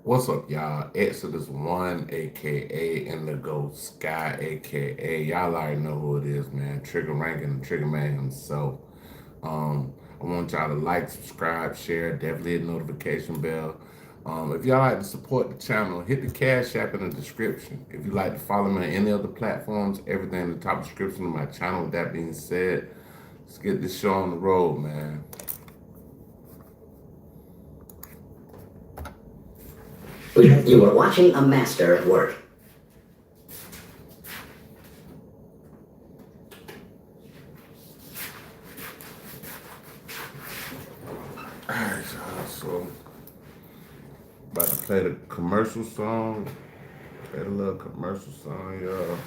What's up, y'all? Exodus 1, aka Indigo Sky, aka y'all already know who it is, man. Trigger Ranking, Trigger Man himself. I want y'all to like, subscribe, share, definitely hit the notification bell. If y'all like to support the channel, hit the Cash App in the description. If you like to follow me on any other platforms, everything in the top description of my channel. With that being said, let's get this show on the road, man. You are watching a master at work. Alright, y'all, so about to play the commercial song. Play the little commercial song, y'all.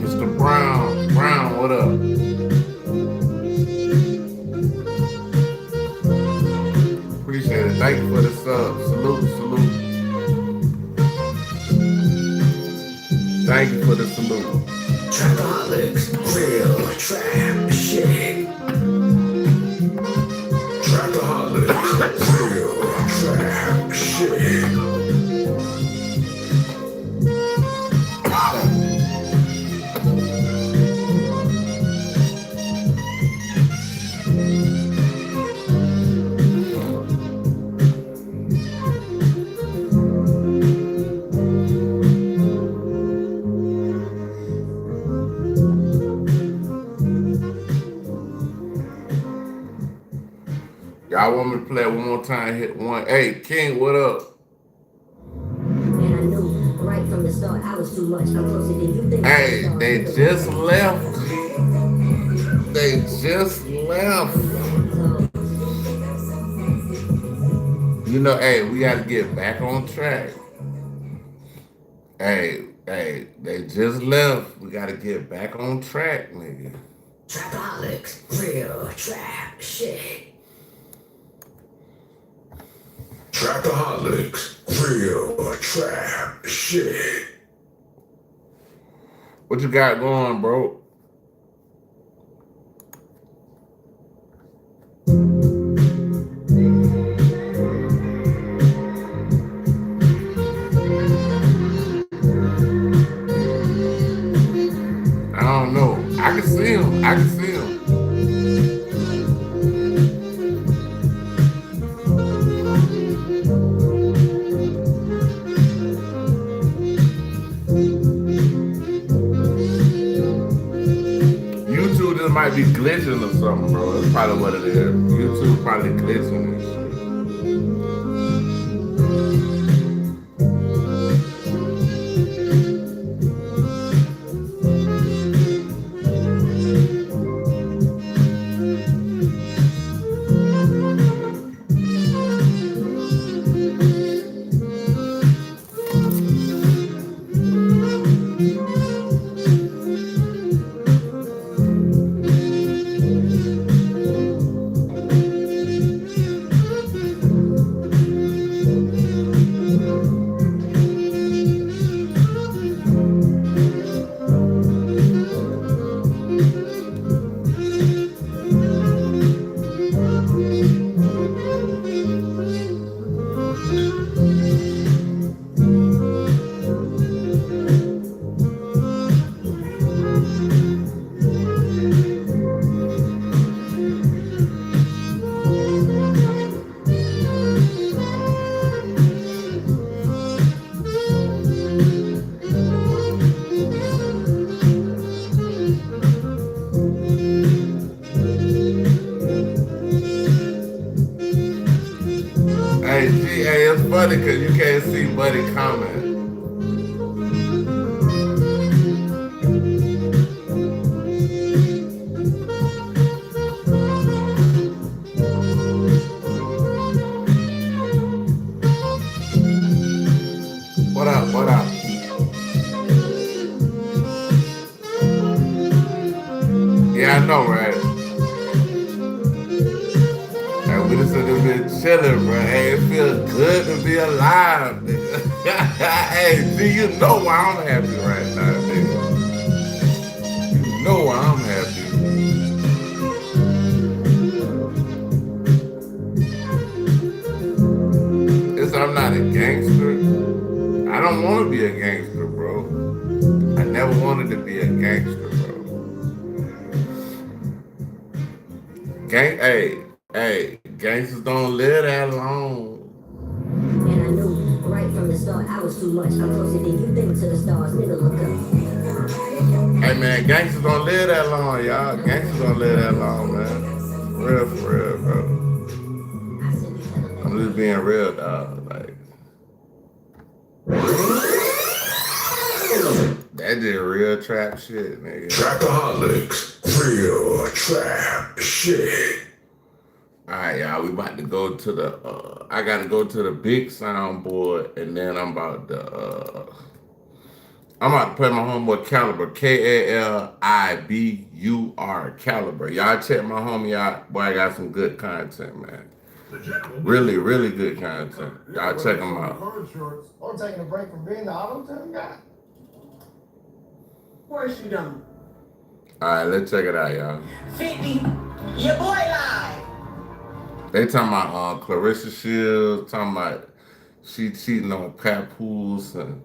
Mr. Brown, Brown, what up? Appreciate it. Thank you for the sub. Salute, salute. Thank you for the salute. Trapaholics, real trap shit. Trapaholics, real trap shit. Y'all want me to play it one more time? Hit one. Hey, King, what up? And I knew right from the start I was too much. I'm closer than you think. Hey, they just left. They just left. You know, hey, we got to get back on track. Hey, they just left. We got to get back on track, nigga. Trapaholics, real trap shit. Trapaholics, real trap shit. What you got going, bro? I don't know. I can see him. I can see him. YouTube might be glitching or something, bro. That's probably what it is. YouTube probably glitching and shit. Hey, GA, it's funny because you can't see Buddy comment. What up? What up? Yeah, I know, right? And we just been chilling, bro. Hey, it feels good to be alive, nigga. Hey, G, you know why I'm happy right now, nigga. You know why I'm happy. It's I'm not a gangster. I don't want to be a gangster, bro. I never wanted to be a gangster, bro. Hey, gangsters don't live that long. And I knew right from the start I was too much. I'm closer than you think to the stars. Nigga, look up. Hey man, gangsters don't live that long, y'all. Gangsters don't live that long, man. For real, bro. I'm just being real, dog. Like that just real trap shit, nigga. Trapaholics, real trap shit. Alright, y'all, we about to go to the I gotta go to the big soundboard and then I'm about to play my homeboy Caliber, Kalibur, Caliber. Y'all check my homie out. Boy, I got some good content, man. Really, really good content. Y'all check him out. I'm taking a break from being the auto-tune guy. Of course you don't. Alright, let's check it out, y'all. 50, your boy live. They talking about Clarissa Shields, talking about she cheating on Papoose, and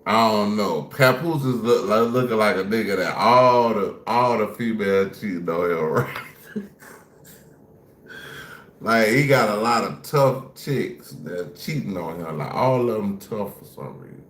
I don't know. Papoose is looking like a nigga that all the female cheating on him, right? Like he got a lot of tough chicks that cheating on him. Like all of them tough for some reason.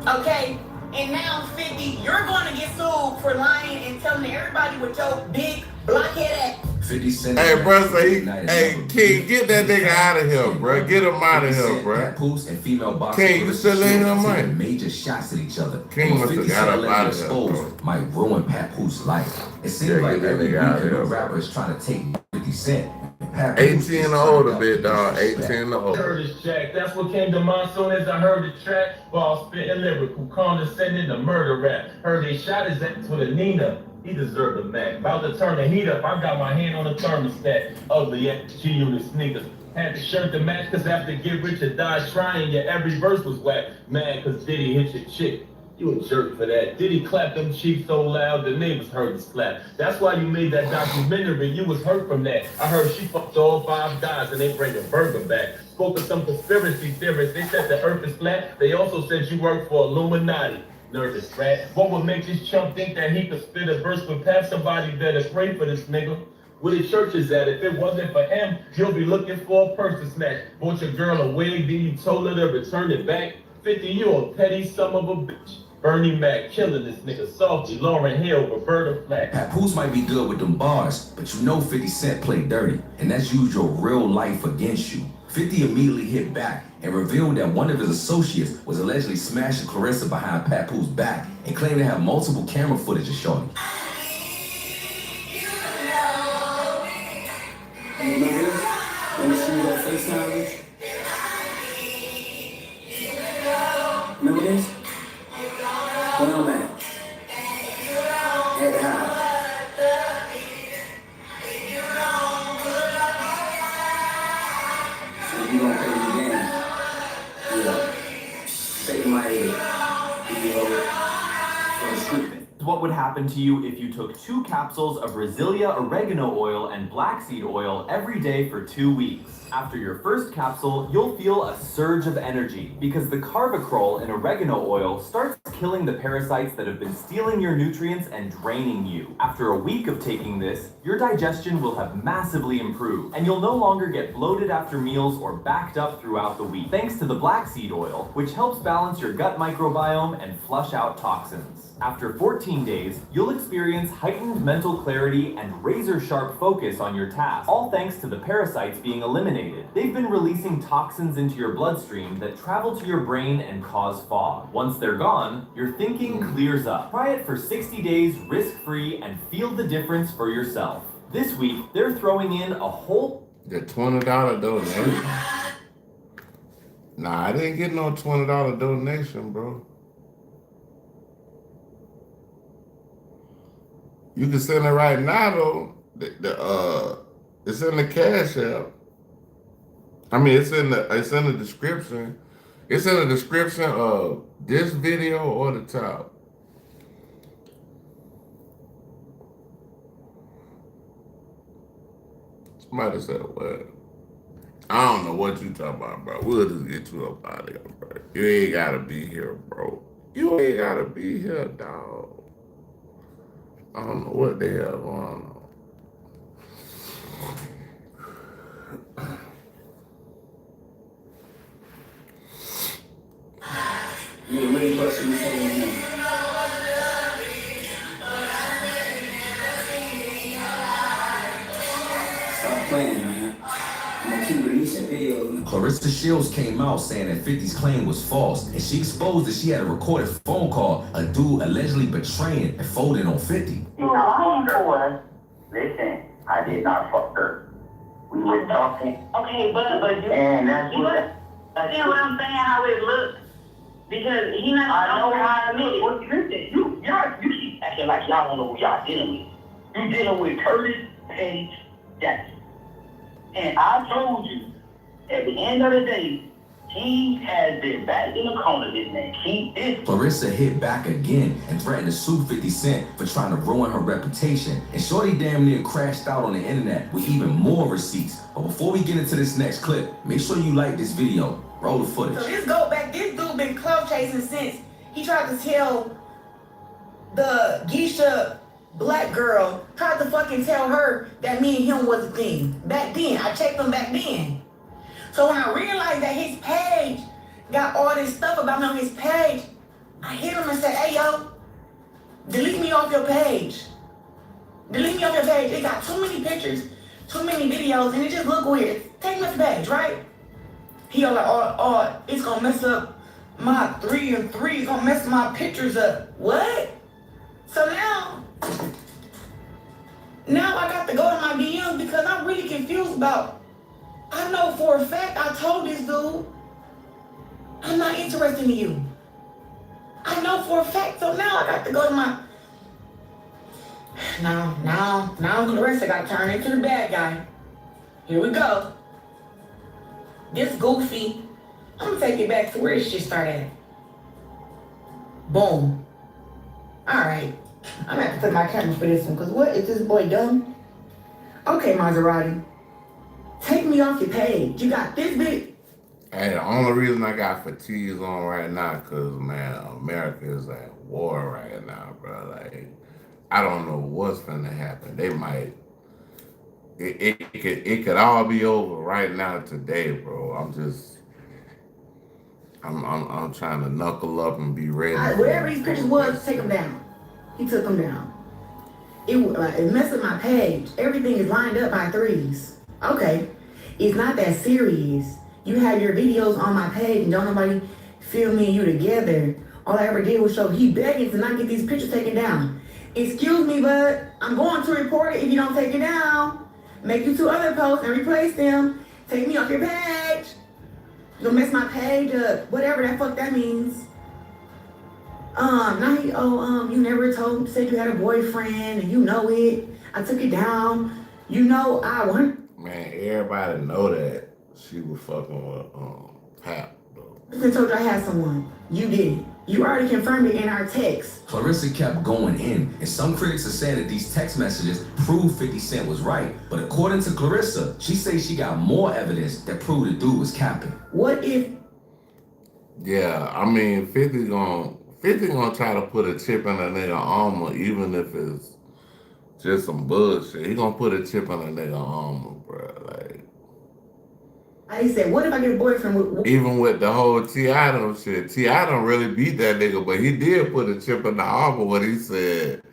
Okay, and now 50, you're going to get sued for lying and telling everybody with your big blockhead ass. 50 Cent. Hey, bro, say, hey, King, get that nigga out of here, bro. Get him out of here, bro. Papoose and female boxers King, you still in here, man? Major shots at each other. King must have got up out of here, bro. Might ruin Papoose life. It seems like every weekend a rapper is trying to take 50 Cent. 18 or older, bit dog. 18 or older. Heard his track. That's what came to mind soon as I heard the track. Ball spitting lyrical, condescending to murder rap. Heard they shot his ass with a Nina. He deserved a Mac. About to turn the heat up. I got my hand on the thermostat. Ugly ass G-Unit sneakers. Had the shirt to match cause after Get Rich or Die Trying, yeah, every verse was whack. Mad cause Diddy hit your chick. You a jerk for that. Diddy clap them cheeks so loud the neighbors heard the slap. That's why you made that documentary. You was hurt from that. I heard she fucked all 5 guys and they bring a burger back. Spoke of some conspiracy theorists. They said the earth is flat. They also said you work for Illuminati. Nervous rat. What would make this chump think that he could spit a verse with Pat? Somebody better pray for this nigga. Where the church is at? If it wasn't for him, you'll be looking for a purse to snatch. Bought your girl a wig, then you told her to return it back. 50, you a petty son of a bitch. Bernie Mac killing this nigga softly. Lauren Hill, Roberta Flack. Papoose might be good with them bars, but you know 50 Cent play dirty, and that's used your real life against you. 50 immediately hit back and revealed that one of his associates was allegedly smashing Clarissa behind Papoose back and claimed to have multiple camera footage of Shorty. Remember this? When she was on FaceTime? Remember this? When I'm at high. So you gonna play the game? Yeah. Take my head. You know, for the scripting. What would happen to you if you took 2 capsules of Brasilia oregano oil and black seed oil every day for 2 weeks? After your first capsule, you'll feel a surge of energy because the carvacrol in oregano oil starts killing the parasites that have been stealing your nutrients and draining you. After a week of taking this, your digestion will have massively improved, and you'll no longer get bloated after meals or backed up throughout the week, thanks to the black seed oil, which helps balance your gut microbiome and flush out toxins. After 14 days, you'll experience heightened mental clarity and razor-sharp focus on your tasks, all thanks to the parasites being eliminated. They've been releasing toxins into your bloodstream that travel to your brain and cause fog. Once they're gone, your thinking clears up. Try it for 60 days risk-free and feel the difference for yourself. This week, they're throwing in a whole... The $20 donation. Nah, I didn't get no $20 donation, bro. You can send it right now though. It's in the Cash App. I mean, it's in the description. It's in the description of this video or the top. Somebody said what? I don't know what you talking about, bro. We'll just get you up out of here, bro. You ain't gotta be here, bro. You ain't gotta be here, dog. I don't know what the hell going on. You the main person you follow me. Stop playing, man. I'm gonna keep releasing videos. Clarissa Shields came out saying that 50's claim was false, and she exposed that she had a recorded phone call, a dude allegedly betraying and folding on 50. Listen, I did not fuck her. We were talking. Okay, but you And that's you what. understand what I'm saying? How it looks? Because he not. I know how it looks. Well, listen, you keep acting like y'all don't know who y'all dealing with. You dealing with Curtis Page Jackson. And I told you, at the end of the day, he has been back in the corner, this man. He is. Clarissa hit back again and threatened to sue 50 Cent for trying to ruin her reputation. And Shorty damn near crashed out on the internet with even more receipts. But before we get into this next clip, make sure you like this video. Roll the footage. So this dude been clout chasing since he tried to tell the Geisha black girl, tried to fucking tell her that me and him was a thing. Back then, I checked him back then. So when I realized that his page got all this stuff about me on his page, I hit him and said, hey yo, delete me off your page. Delete me off your page. It got too many pictures, too many videos, and it just look weird. Take me off the page, right? He was like, oh, it's gonna mess up my 3 and 3, it's gonna mess my pictures up. What? So now I got to go to my DMs because I'm really confused about, I know for a fact I told this dude, I'm not interested in you. I know for a fact, so now I got to go to my, now Clarissa got turned into the bad guy. Here we go. This goofy, I'm gonna take it back to where it should start at. Boom. All right. I'm gonna have to put my camera for this one, because what, is this boy dumb? Okay, Maserati. Take me off your page. You got this big. Hey, the only reason I got fatigues on right now, because, man, America is at war right now, bro. Like, I don't know what's gonna happen. They might, it could all be over right now today, bro. I'm trying to knuckle up and be ready. Wherever these pictures was, take them down. He took them down. It messed up my page. Everything is lined up by 3s. Okay, it's not that serious. you have your videos on my page and don't nobody film me and you together. All I ever did was show he begging to not get these pictures taken down. Excuse me, bud, I'm going to report it if you don't take it down. Make you 2 other posts and replace them. Take me off your page. You'll mess my page up. Whatever that fuck that means. Now he, you never said you had a boyfriend and you know it. I took it down. You know I want. Man, everybody know that she was fucking with Pap, though. I told you I had someone. You did. You already confirmed it in our text. Clarissa kept going in, and some critics are saying that these text messages prove 50 Cent was right. But according to Clarissa, she says she got more evidence that proved the dude was capping. What if? Yeah, I mean, 50 gonna try to put a chip in a nigga armor, even if it's just some bullshit. He gonna put a chip in a nigga armor, bro. Like, I said, what if I get a boyfriend with? Even with the whole T.I. shit, T.I. don't really beat that nigga, but he did put a chip in the armor when he said,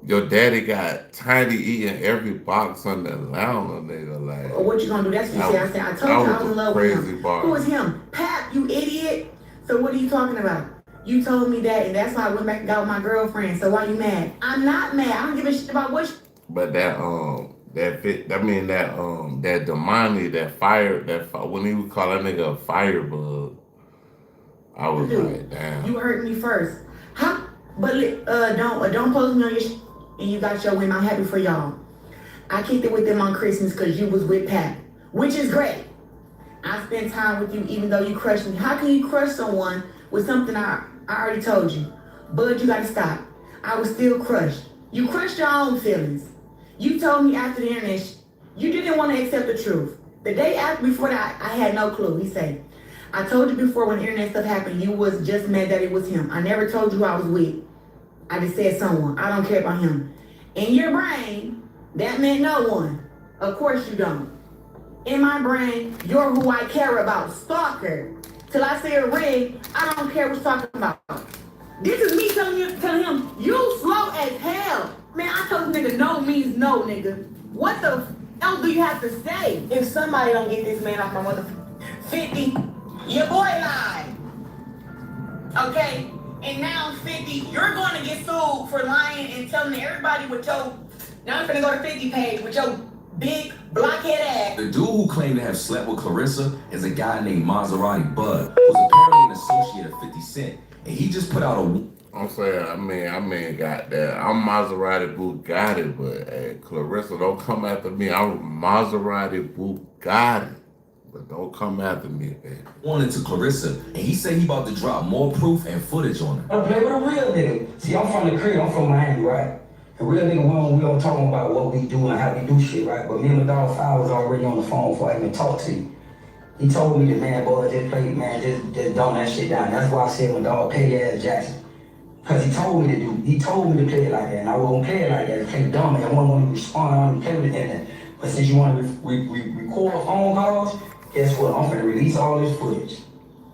your daddy got Tiny eating every box on the Atlanta, nigga. Like, what you gonna do? That's what you said. I told you I was in love with him. Who was him? Pap, you idiot. So what are you talking about? You told me that, and that's why I went back and got with my girlfriend. So why you mad? I'm not mad. I don't give a shit about what. But that Damani, when he would call that nigga a firebug, I was like, damn. You hurt me first. Huh? But don't post me on your and you got your women. I'm happy for y'all. I kicked it with them on Christmas because you was with Pat, which is great. I spent time with you even though you crushed me. How can you crush someone with something I already told you? Bud, you gotta stop. I was still crushed. You crushed your own feelings. You told me after the internet, you didn't want to accept the truth. The day after, before that, I had no clue. He said, I told you before when the internet stuff happened, you was just mad that it was him. I never told you who I was with. I just said someone. I don't care about him. In your brain, that meant no one. Of course you don't. In my brain, you're who I care about. Stalker. Till I say a rig, I don't care what you're talking about. This is me telling him, you slow as hell. Man, I told this nigga no means no, nigga. What the else do you have to say? If somebody don't get this man off my motherfucker 50, your boy lied. Okay? And now 50, you're going to get sued for lying and telling everybody with your, now I'm finna go to 50 page with your big blockhead ass. The dude who claimed to have slept with Clarissa is a guy named Maserati Bud, who's apparently an associate of 50 Cent. And he just put out a... I'm saying, I mean, got that. I'm Maserati Bugatti, but hey, Clarissa, don't come after me. I'm Maserati Bugatti, but don't come after me, man. Wanted to Clarissa, and he said he about to drop more proof and footage on her. I play with a real nigga. See, I'm from the crib. I'm from Miami, right? A real nigga, we don't talk about what we do and how we do shit, right? But me and my dog Fire was already on the phone before I even talked to you. He told me that, man, boy, just play, man, just dumb that shit down. That's why I said my dog Petty Ass Jackson. Because he told me to play it like that, and I wasn't play it like that, play dumb, and I wasn't want to respond, I want to play with the internet. But since you want to record phone calls, guess what? I'm finna release all this footage.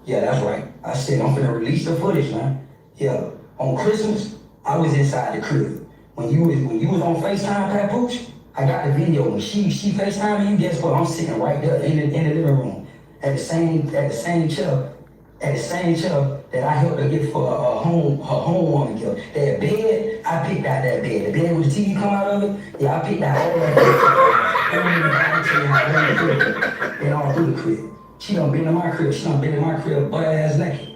Yeah, that's right. I said I'm finna release the footage, man. Yeah, on Christmas, I was inside the crib. When you was on FaceTime, Papoose, I got the video. When she FaceTime you, guess what? I'm sitting right there in the living room, at the same chair that I helped her get for her homewarming gift. That bed, I picked out that bed. The bed with the TV come out of it, yeah, I picked out all that. And all through the crib. She done been in my crib, butt ass naked.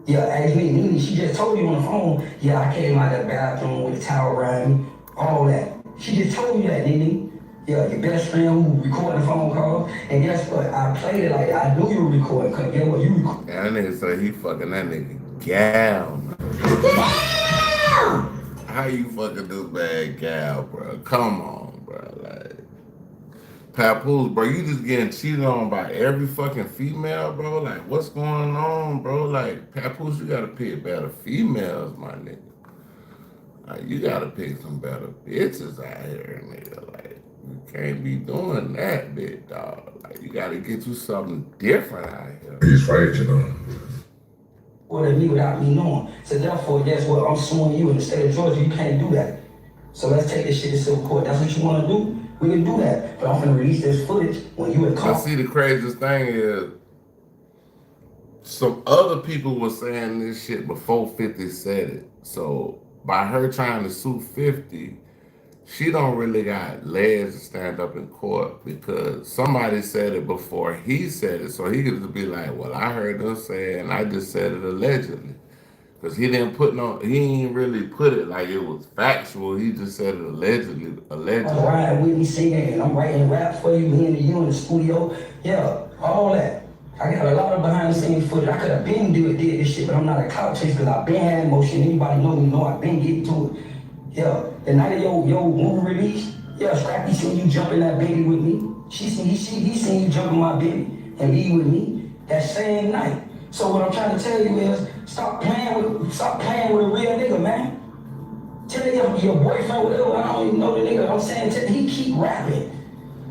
Yeah, ask me, Nene, she just told you on the phone, yeah, I came out of the bathroom with the towel around me, all that. She just told you that, Nene. Yeah, your best friend who recorded the phone call, and guess what? I played it like that. I knew you were recording, because guess what? You recorded. Yeah, that nigga said he fucking that nigga gal, man. Damn! How you fucking this bad gal, bro? Come on, bro. Like, Papoose, bro, you just getting cheated on by every fucking female, bro. Like, what's going on, bro? Like, Papoose, you gotta pick better females, my nigga. Like, you gotta pick some better bitches out here, nigga. Like, you can't be doing that, big dog. Like, you gotta get you something different out here. He's right, you know. Or to me without me knowing. So therefore, guess what? I'm suing you in the state of Georgia. You can't do that. So let's take this shit to civil court. That's what you want to do? We can do that. But I'm gonna release this footage when you in I court. see the craziest thing is some other people were saying this shit before 50 said it. So by her trying to sue 50, she don't really got legs to stand up in court because somebody said it before he said it. So he could just be like, well, I heard them say it and I just said it allegedly. Because he didn't put he ain't really put it like it was factual. He just said it allegedly. I'm riding with me singing and I'm writing rap for you, me and you in the studio. Yeah, all that. I got a lot of behind the scenes footage. I could have been did this shit, but I'm not a clout chaser because I've been had motion. Anybody know me know I've been getting to it. Yeah, the night of your movie release, yeah, Scrappy seen you jump in that baby with me. He seen you jump in my baby and eat with me that same night. So what I'm trying to tell you is stop playing with a real nigga, man. Tell your boyfriend, whatever, I don't even know the nigga. I'm saying he keep rapping.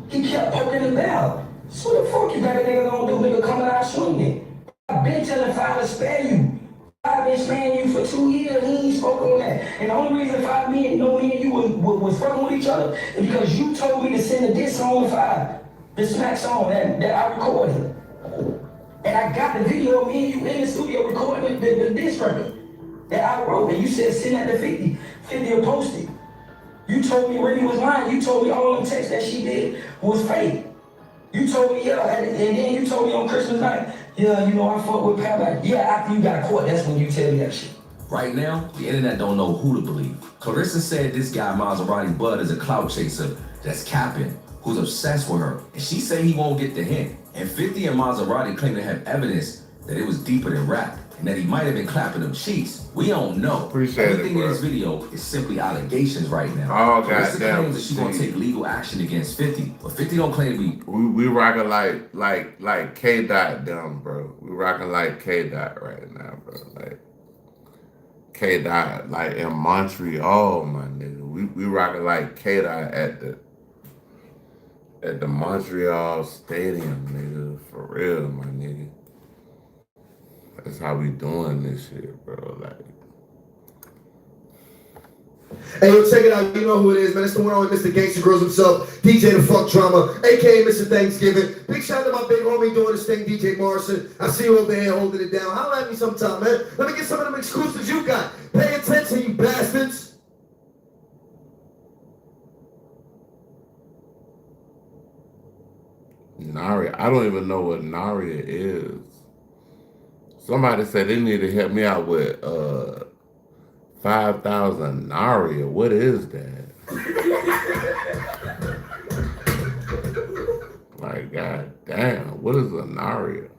He kept poking the bell. So what the fuck you got a nigga gonna do, nigga coming out swinging? I've been telling Five to spare you. I've been sparing you for 2 years, he ain't spoke on that. And the only reason me and you was fucking with each other is because you told me to send a diss song to Five. The smack song that I recorded. And I got the video of me and you in the studio recording the diss record that I wrote. And you said send that to 50. 50 will post it. You told me Remy was lying. You told me all them texts that she did was fake. You told me, yeah, and then you told me on Christmas night, yeah, you know, I fuck with Pat. Yeah, after you got caught, that's when you tell me that shit. Right now, the internet don't know who to believe. Clarissa said this guy Maserati Bud is a clout chaser that's capping, who's obsessed with her, and she say he won't get the hint. And 50 and Maserati claim to have evidence that it was deeper than rap, and that he might have been clapping them cheeks. We don't know. Appreciate Everything it, in this video is simply allegations right now. Oh, Clarissa goddamn. claims that she's gonna take legal action against 50, but 50 don't claim to be. We rocking like K Dot down, bro. We rocking like K Dot right now, bro. Like K Dot, like in Montreal, my nigga. We rocking like K Dot at the Montreal Stadium, nigga. For real, my nigga. That's how we doing this shit, bro. Like. Hey, yo, check it out. You know who it is, man. It's the one with Mr. Gangsta Grills himself, DJ The Fuck Drama, a.k.a. Mr. Thanksgiving. Big shout out to my big homie doing this thing, DJ Morrison. I see you over there holding it down. Holla at me sometime, man. Let me get some of them exclusives you got. Pay attention, you bastards. Naria. I don't even know what Naria is. Somebody said they need to help me out with 5,000 Naria. What is that? Like, god damn, what is a Naria?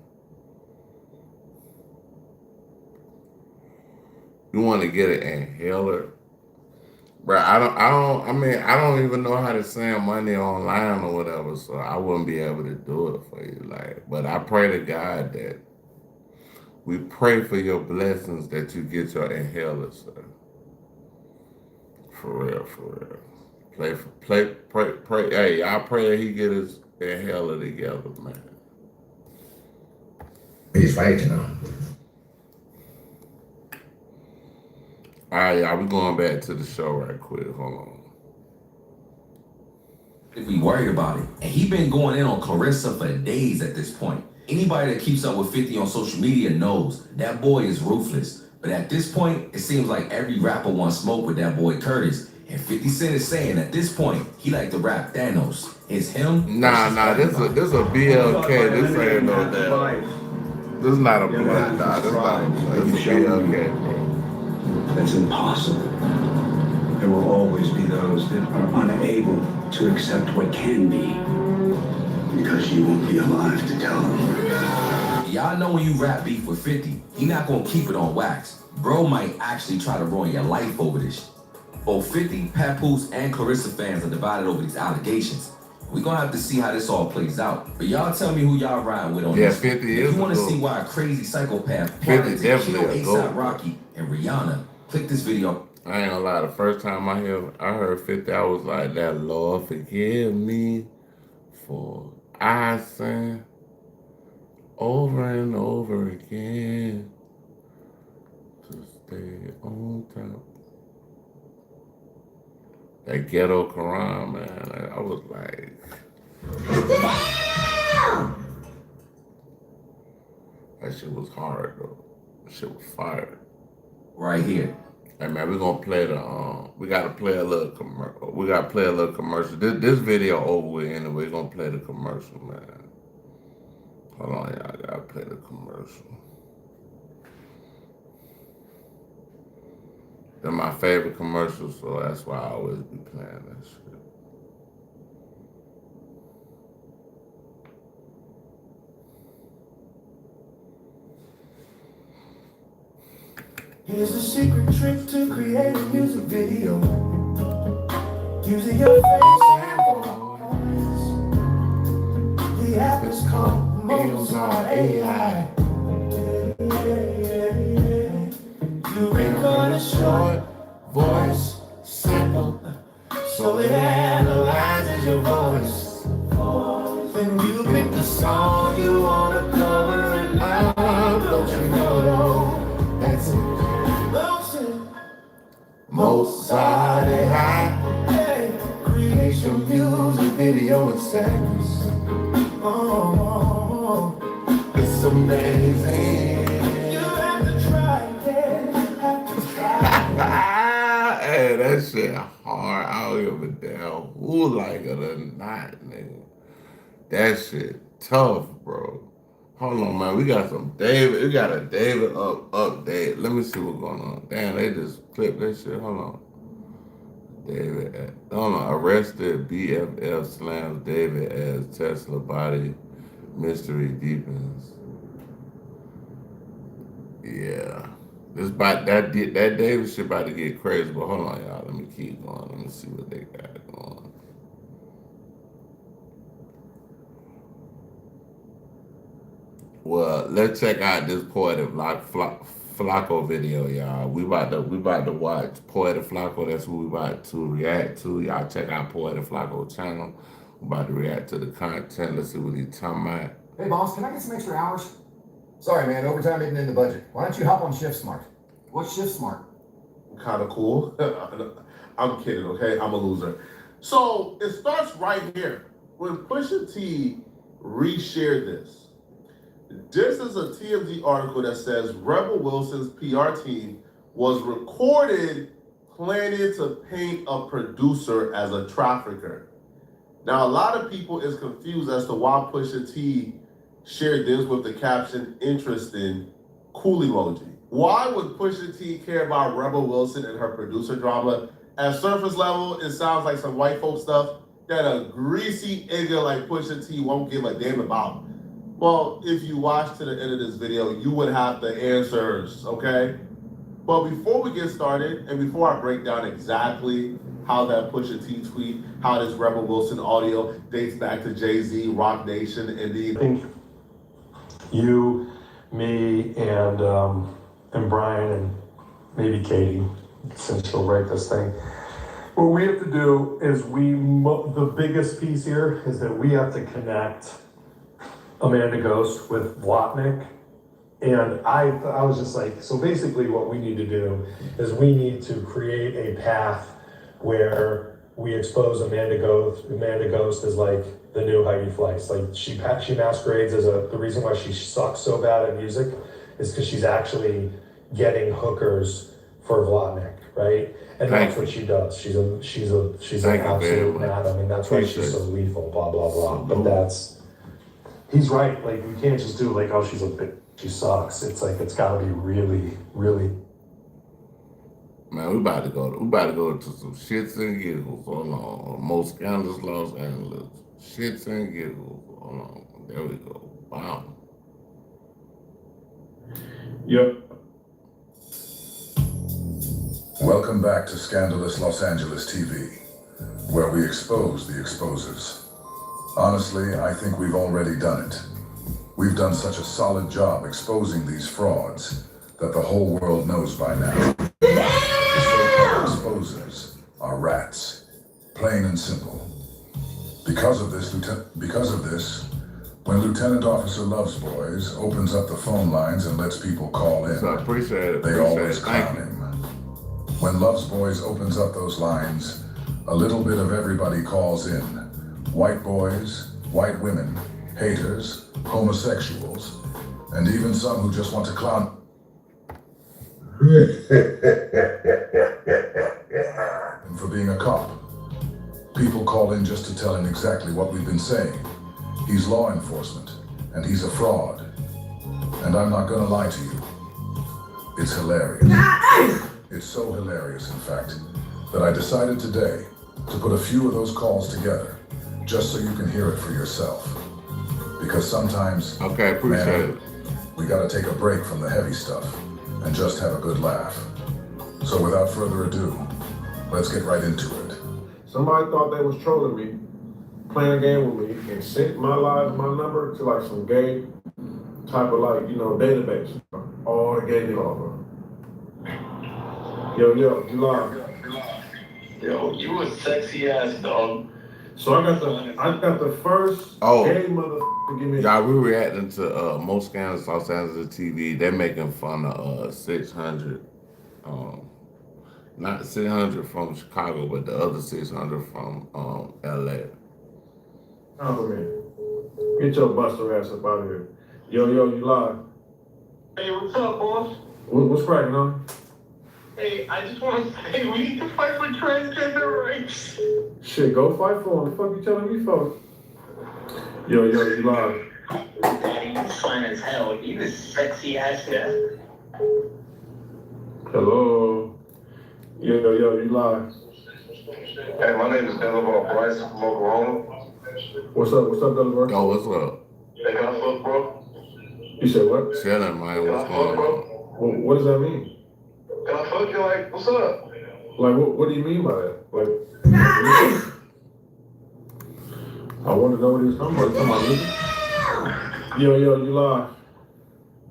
You want to get an inhaler? Bro, I don't even know how to send money online or whatever, so I wouldn't be able to do it for you. Like, but I pray to God that we pray for your blessings that you get your inhaler, sir. For real, for real. Pray. Hey, I pray that he get his inhaler together, man. He's fighting now. All right, y'all, we going back to the show right quick. Hold on. If we worried about it. And he been going in on Clarissa for days at this point. Anybody that keeps up with 50 on social media knows that boy is ruthless. But at this point, it seems like every rapper wants smoke with that boy Curtis. And 50 Cent is saying at this point, he like to rap Thanos. It's him. Nah, this a BLK. This ain't no damn. This is not a blunt, dog. This is a BLK, bro. That's impossible. There will always be those that are unable to accept what can be, because you won't be alive to tell them. Y'all know when you rap beef with 50, he not gonna keep it on wax. Bro might actually try to ruin your life over this. Both 50, Papoose, and Clarissa fans are divided over these allegations. We're gonna have to see how this all plays out. But y'all tell me who y'all riding with on this. 50 if is you want to a see goat. why a crazy psychopath 50 plotted to definitely kill a A$AP goat. Rocky and Rihanna, click this video. I ain't gonna lie, the first time I heard 50, I was like, that Lord forgive me for I sin over and over again to stay on top. That ghetto Quran, man. I was like, that shit was hard though. That shit was fire. Right here. Hey man, we're gonna play the we gotta play a little commercial. This video over with anyway. We're gonna play the commercial, man. Hold on, y'all. I gotta play the commercial. They're my favorite commercials, so that's why I always be playing that shit. Here's the secret trick to create a music video. Using your face and voice. The app is called Mozart AI. You record a short voice sample, so it analyzes your voice. Then you pick the song you wanna cover and upload your photo. That's it. Mozart AI, create your music video in seconds. Oh, it's amazing. You have to try it. Hey, that shit hard. I don't give a damn who like it or not, nigga. That shit tough, bro. Hold on, man. We got some David. We got a David update. Let me see what's going on. Damn, they just clipped that shit. Hold on. David, hold on. Arrested BFF slams David as Tesla body mystery deepens. Yeah. That David shit about to get crazy, but hold on, y'all. Let me keep going. Let me see what they got going. Well, let's check out this Poetic Flacco video, y'all. We about to watch Poetic Flacco. That's what we about to react to. Y'all check out Poetic Flacco channel. We about to react to the content. Let's see what he's talking about. Hey boss, can I get some extra hours? Sorry man, overtime isn't in the budget. Why don't you hop on Shift Smart? What's Shift Smart? Kind of cool. I'm kidding, okay? I'm a loser. So it starts right here. When Pusha T reshared this. This is a TMZ article that says Rebel Wilson's PR team was recorded planning to paint a producer as a trafficker. Now, a lot of people is confused as to why Pusha T shared this with the caption, interesting, cool emoji. Why would Pusha T care about Rebel Wilson and her producer drama? At surface level, it sounds like some white folk stuff that a greasy nigga like Pusha T won't give a damn about. Well, if you watch to the end of this video, you would have the answers, okay? But before we get started, and before I break down exactly how that Pusha T tweet, how this Rebel Wilson audio dates back to Jay-Z, Rock Nation, and the... I think you, me, and Brian, and maybe Katie, since she'll write this thing, what we have to do is the biggest piece here is that we have to connect Amanda Ghost with Wapnick. And I was just like, so basically what we need to do is we need to create a path where we expose Amanda Ghost as like the new Heidi Fleiss. Like she masquerades as the reason why she sucks so bad at music is because she's actually getting hookers for Wapnick, right? And that's what she does. She's an absolute mad. I mean, that's why she's so lethal, blah, blah, blah. But he's right. Like, we can't just do like, oh, she's a bitch, she sucks. It's like, it's gotta be really, really. Man, we about to go to some shits and giggles. Hold on. Most scandalous Los Angeles. Shits and giggles. Hold on. There we go. Wow. Yep. Welcome back to Scandalous Los Angeles TV, where we expose the exposers. Honestly, I think we've already done it. We've done such a solid job exposing these frauds that the whole world knows by now. The so-called exposers are rats, plain and simple. Because of this, when Lieutenant Officer Lovesboys opens up the phone lines and lets people call in, appreciate it. They always clown him. When Lovesboys opens up those lines, a little bit of everybody calls in. White boys, white women, haters, homosexuals, and even some who just want to clown. For being a cop. People call in just to tell him exactly what we've been saying. He's law enforcement, and he's a fraud. And I'm not gonna lie to you. It's hilarious. It's so hilarious, in fact, that I decided today to put a few of those calls together, just so you can hear it for yourself. Because sometimes, okay, appreciate it. We gotta take a break from the heavy stuff and just have a good laugh. So without further ado, let's get right into it. Somebody thought they was trolling me, playing a game with me, and sent my number to like some gay type of database. All the gay niggas, bro. Yo, you live. Yo, you a sexy ass dog. So I got the first gay motherfucker give me. Y'all, we reacting to most scandals Los Angeles TV. They're making fun of 600. Not 600 from Chicago, but the other 600 from LA. Compliment. Get your buster ass up out of here. Yo, you live. Hey, what's up, boss? What's cracking on? Hey, I just want to say we need to fight for transgender rights. Shit, go fight for him. The fuck you telling me for? Yo, you live. Daddy, you fine as hell. You this sexy ass guy. Hello. Yo, you live. Hey, my name is Delavar Bryce from Oklahoma. What's up, Delavar? Yo, what's up? Hey, can I fuck, bro? You said what? Chilling, man. What's going on? What does that mean? Can I fuck you? Like, what's up? Like, what do you mean by that? Like, I want to know what he was talking about. Yo, you live.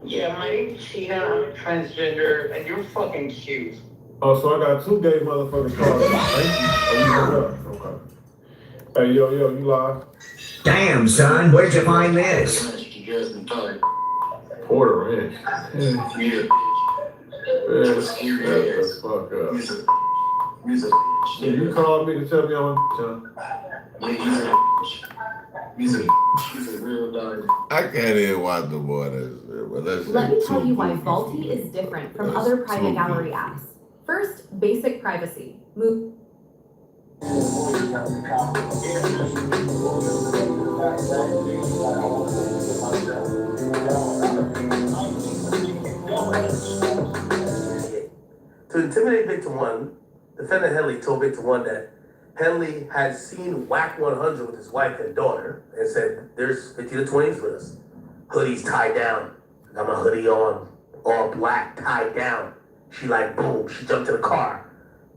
Yeah, my name's Tina. I'm transgender, and you're fucking cute. Oh, so I got two gay motherfuckers calling. Thank you. Okay. Hey, yo, you live. Damn, son, where'd you find this? Porter Ranch. Yeah. Shut the fuck up. You called me to tell me I'm He's a real dog. I can't even watch the boy that shit. Let me tell you why Vaulty is different from other private gallery apps. First, basic privacy. To intimidate Victim 1, defendant Henley told Victim 1 that Henley had seen Whack 100 with his wife and daughter and said, there's 50 to 20s with us. Hoodies tied down. I got my hoodie on, all black, tied down. She like, boom, she jumped in the car.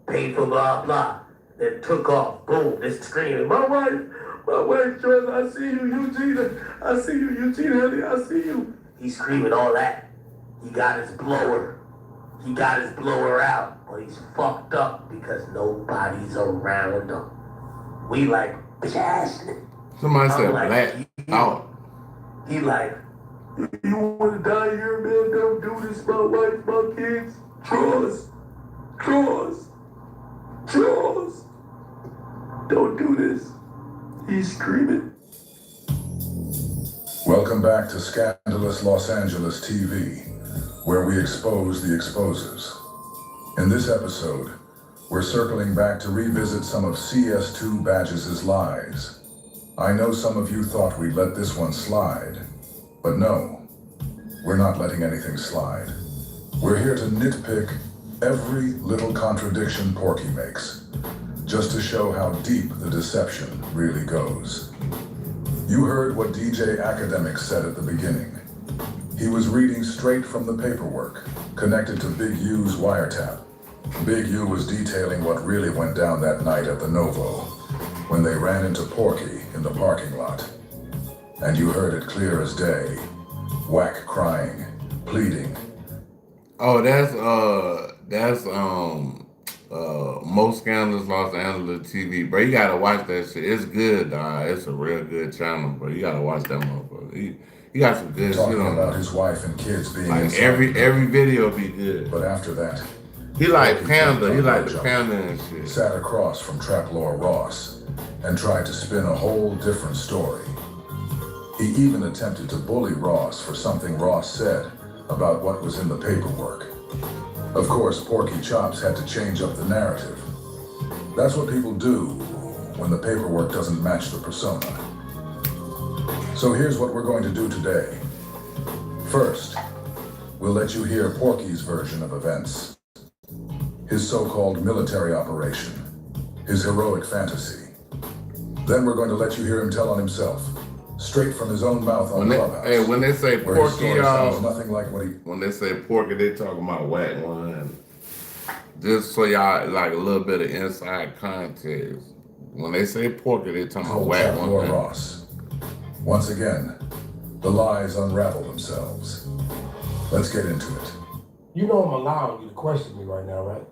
Paid for blah, blah. Then took off, boom, this screaming, my wife, Jordan, I see you, Eugene, I see you, Eugene, honey, I see you. He's screaming all that. He got his blower. He got his blower out, but he's fucked up because nobody's around him. We like, bitch. Somebody said black out. He like, you want to die here, man? Don't do this, my wife, my kids. Charles. Don't do this. He's screaming. Welcome back to Scandalous Los Angeles TV, where we expose the exposers. In this episode, we're circling back to revisit some of CS2 Badges' lies. I know some of you thought we'd let this one slide, but no, we're not letting anything slide. We're here to nitpick every little contradiction Porky makes, just to show how deep the deception really goes. You heard what DJ Academic said at the beginning. He was reading straight from the paperwork, connected to Big U's wiretap. Big U was detailing what really went down that night at the Novo, when they ran into Porky in the parking lot. And you heard it clear as day. Whack crying, pleading. Oh, that's Most Scandalous Los Angeles TV, bro. You gotta watch that shit. It's good, dog. It's a real good channel, bro. You gotta watch that motherfucker. He got some good shit Talking on about his wife and kids being like inside. every video be good. But after that, He like Porky Panda. jumped He on like no the jumper, Panda and shit. sat across from Traploor Ross, and tried to spin a whole different story. He even attempted to bully Ross for something Ross said about what was in the paperwork. Of course, Porky Chops had to change up the narrative. That's what people do when the paperwork doesn't match the persona. So here's what we're going to do today. First, we'll let you hear Porky's version of events. His so-called military operation. His heroic fantasy. Then we're going to let you hear him tell on himself. Straight from his own mouth on Clubhouse. Hey, when they say where his Porky, story sounds nothing like what he... When they say Porky, they talking about Whack 1. Just so y'all, like a little bit of inside context. When they say Porky, they talking about Whack 1. Ross. Once again, the lies unravel themselves. Let's get into it. You know I'm allowing you to question me right now, right?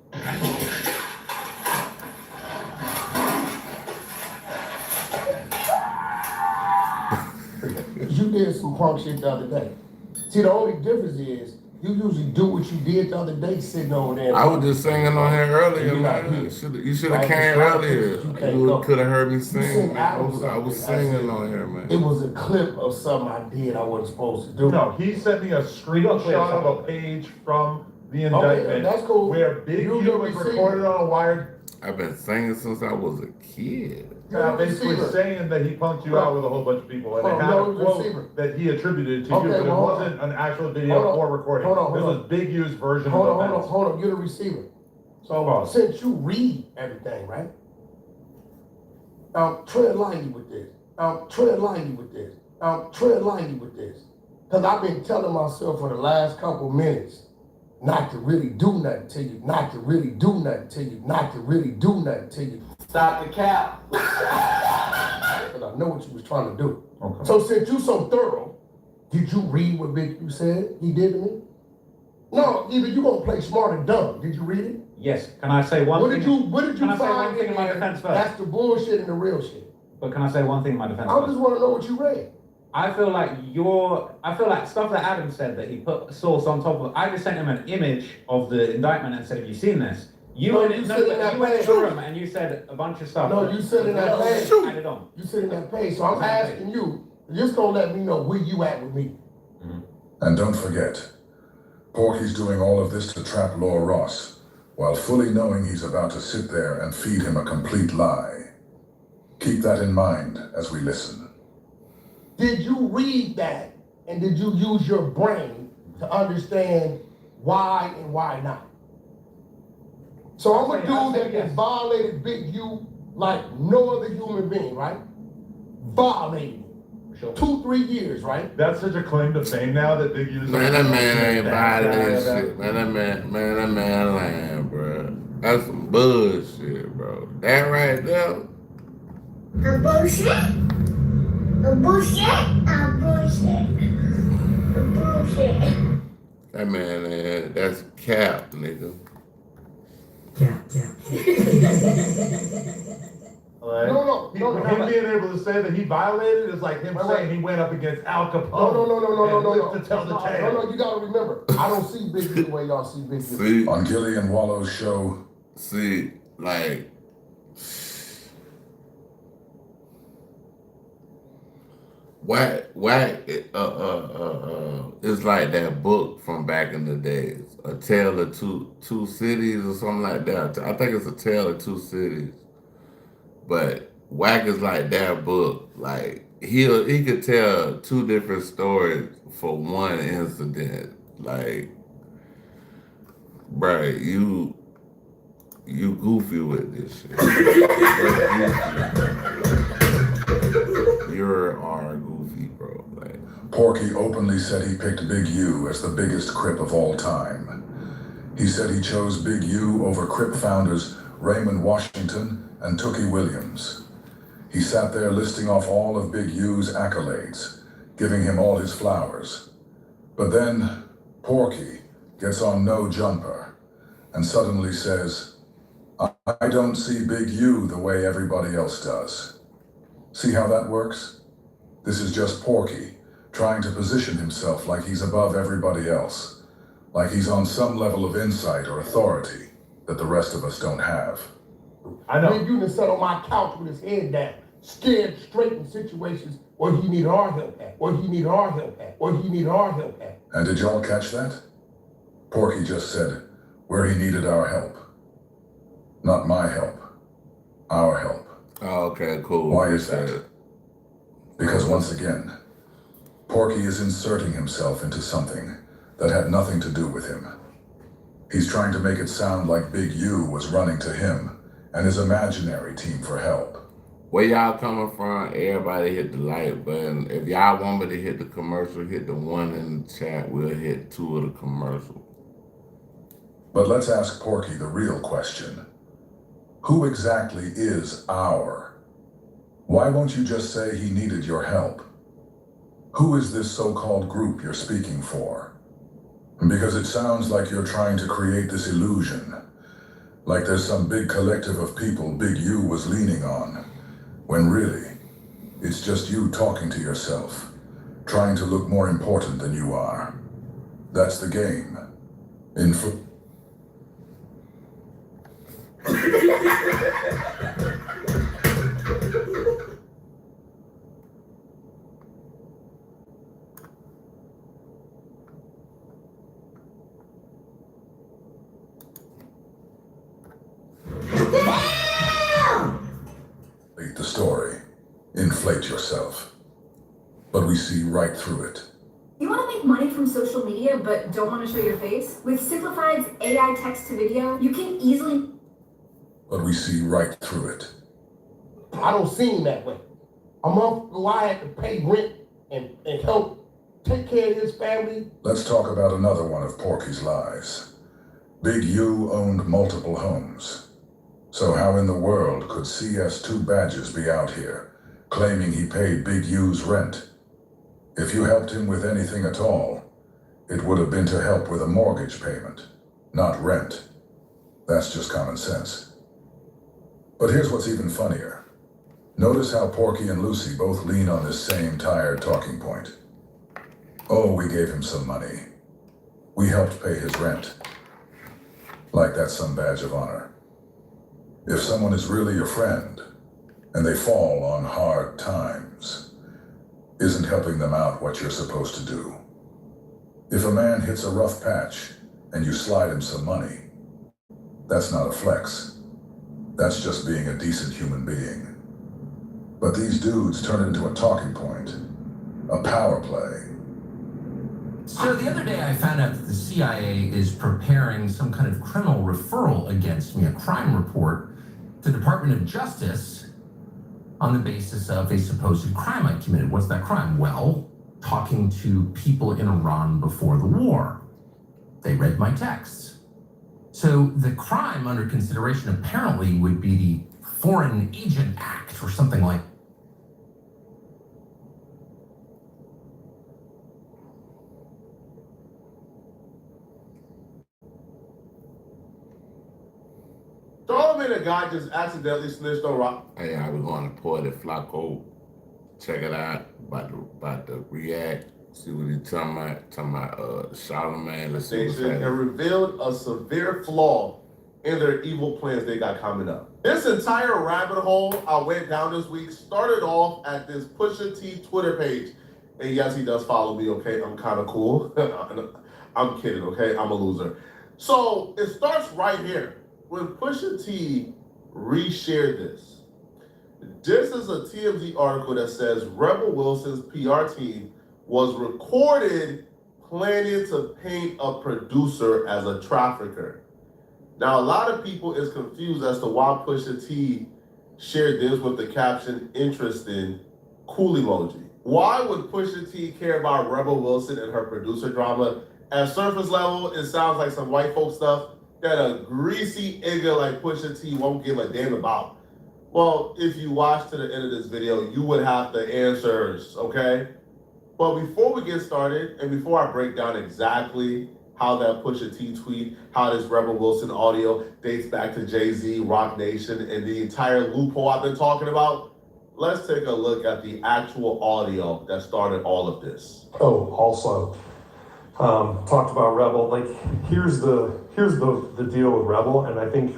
You did some punk shit the other day. See, the only difference is you usually do what you did the other day sitting over there. I was just singing on here earlier, man. You should have came earlier. You could have heard me sing. I was singing on here, man. It was a clip of something I did I wasn't supposed to do. No, he sent me a screenshot of a page from the indictment that's cool. where Big U was recorded on a wire. I've been singing since I was a kid. Basically saying that he punked you out with a whole bunch of people, and they had a quote that he attributed to you, but it wasn't an actual video or recording. This was Big U's version of events. Hold on, you're the receiver. So since you read everything, right? Tread lightly with this. Tread lightly with this. Tread lightly with this. Because I've been telling myself for the last couple minutes not to really do nothing to you, not to really do nothing to you, not to really do nothing to you. Stop the cap. Because I know what you was trying to do. Okay. So since you so thorough, did you read what Big U said he did to me? No, either you gonna play smart or dumb. Did you read it? Yes. Can I say one thing? What did you find in my defense first? That's the bullshit and the real shit. But can I say one thing in my defense I just want to know what you read. I feel like stuff that Adam said that he put source on top of. I just sent him an image of the indictment and said, "Have you seen this?" You went into the room and you said a bunch of stuff. No, you said in that page. Added on. You said in that page. So I'm asking you, just gonna let me know where you at with me. And don't forget, Porky's doing all of this to trap Lore Ross, while fully knowing he's about to sit there and feed him a complete lie. Keep that in mind as we listen. Did you read that? And did you use your brain to understand why and why not? So I'm a dude that has violated Big U like no other human being, right? Violated him. 2-3 years, right? That's such a claim to fame now that Big U's Man, that man ain't violated shit. Man, that man lying, bro. That's some bullshit, bro. That right there. A bullshit. A bullshit. A bullshit. A bullshit. That man, that's cap, nigga. No. Him being able to say that he violated is like him saying he went up against Al Capone. No. To tell the tale. No, you gotta remember, I don't see Big U the way y'all see Big U. See, on Gillian Wallow's show. See, like, Whack is like that book from back in the days, A Tale of Two Cities or something like that. I think it's A Tale of Two Cities. But Whack is like that book. Like he could tell 2 different stories for one incident. Like, bruh, you goofy with this shit. You're goofy, bro. Like, Porky openly said he picked Big U as the biggest Crip of all time. He said he chose Big U over Crip founders Raymond Washington and Tookie Williams. He sat there listing off all of Big U's accolades, giving him all his flowers. But then Porky gets on no jumper and suddenly says, I don't see Big U the way everybody else does. See how that works? This is just Porky trying to position himself like he's above everybody else, like he's on some level of insight or authority. that the rest of us don't have. I know. Big U done sat on my couch with his head down, scared straight in situations where he needed our help at, where he needed our help at, where he needed our help at. And did y'all catch that? Porky just said, where he needed our help. Not my help. Our help. Oh, okay, cool. Why is that? Because once again, Porky is inserting himself into something that had nothing to do with him. He's trying to make it sound like Big U was running to him and his imaginary team for help. Where y'all coming from, everybody hit the like button. If y'all want me to hit the commercial, hit the 1 in the chat. We'll hit 2 of the commercials. But let's ask Porky the real question. Who exactly is our? Why won't you just say he needed your help? Who is this so-called group you're speaking for? Because it sounds like you're trying to create this illusion, like there's some big collective of people Big U was leaning on, when really, it's just you talking to yourself, trying to look more important than you are. That's the game. The story. Inflate yourself. But we see right through it. You want to make money from social media but don't want to show your face? With Simplified's AI text to video, you can easily... But we see right through it. I don't see him that way. A month ago, I had to pay rent and help take care of his family. Let's talk about another one of Porky's lies. Big U owned multiple homes. So how in the world could CS2 Badges be out here, claiming he paid Big U's rent? If you helped him with anything at all, it would have been to help with a mortgage payment, not rent. That's just common sense. But here's what's even funnier. Notice how Porky and Lucy both lean on this same tired talking point. Oh, we gave him some money. We helped pay his rent. Like that's some badge of honor. If someone is really your friend, and they fall on hard times, isn't helping them out what you're supposed to do? If a man hits a rough patch, and you slide him some money, that's not a flex. That's just being a decent human being. But these dudes turn it into a talking point, a power play. So the other day I found out that the CIA is preparing some kind of criminal referral against me, a crime report, to the Department of Justice on the basis of a supposed crime I committed. What's that crime? Well, talking to people in Iran before the war. They read my texts. So the crime under consideration apparently would be the Foreign Agent Act or something like. Don't admit a guy just accidentally snitched on Rock. Hey, I was going to pour the Flacco. Check it out. About to react. See what he's talking about. Talking about Charlemagne. Let's see what's happening. And revealed a severe flaw in their evil plans they got coming up. This entire rabbit hole I went down this week started off at this Pusha T Twitter page. And yes, he does follow me, okay? I'm kind of cool. I'm kidding, okay? I'm a loser. So it starts right here. When Pusha T reshared this, this is a TMZ article that says Rebel Wilson's PR team was recorded planning to paint a producer as a trafficker. Now, a lot of people is confused as to why Pusha T shared this with the caption, interesting, cool emoji. Why would Pusha T care about Rebel Wilson and her producer drama? At surface level, it sounds like some white folk stuff that a greasy nigga like Pusha T won't give a damn about. Well, if you watch to the end of this video, you would have the answers, okay? But before we get started, and before I break down exactly how that Pusha T tweet, how this Rebel Wilson audio dates back to Jay-Z, Rock Nation, and the entire loophole I've been talking about, let's take a look at the actual audio that started all of this. Oh, also, talked about Rebel, like, here's the here's the deal with Rebel, and I think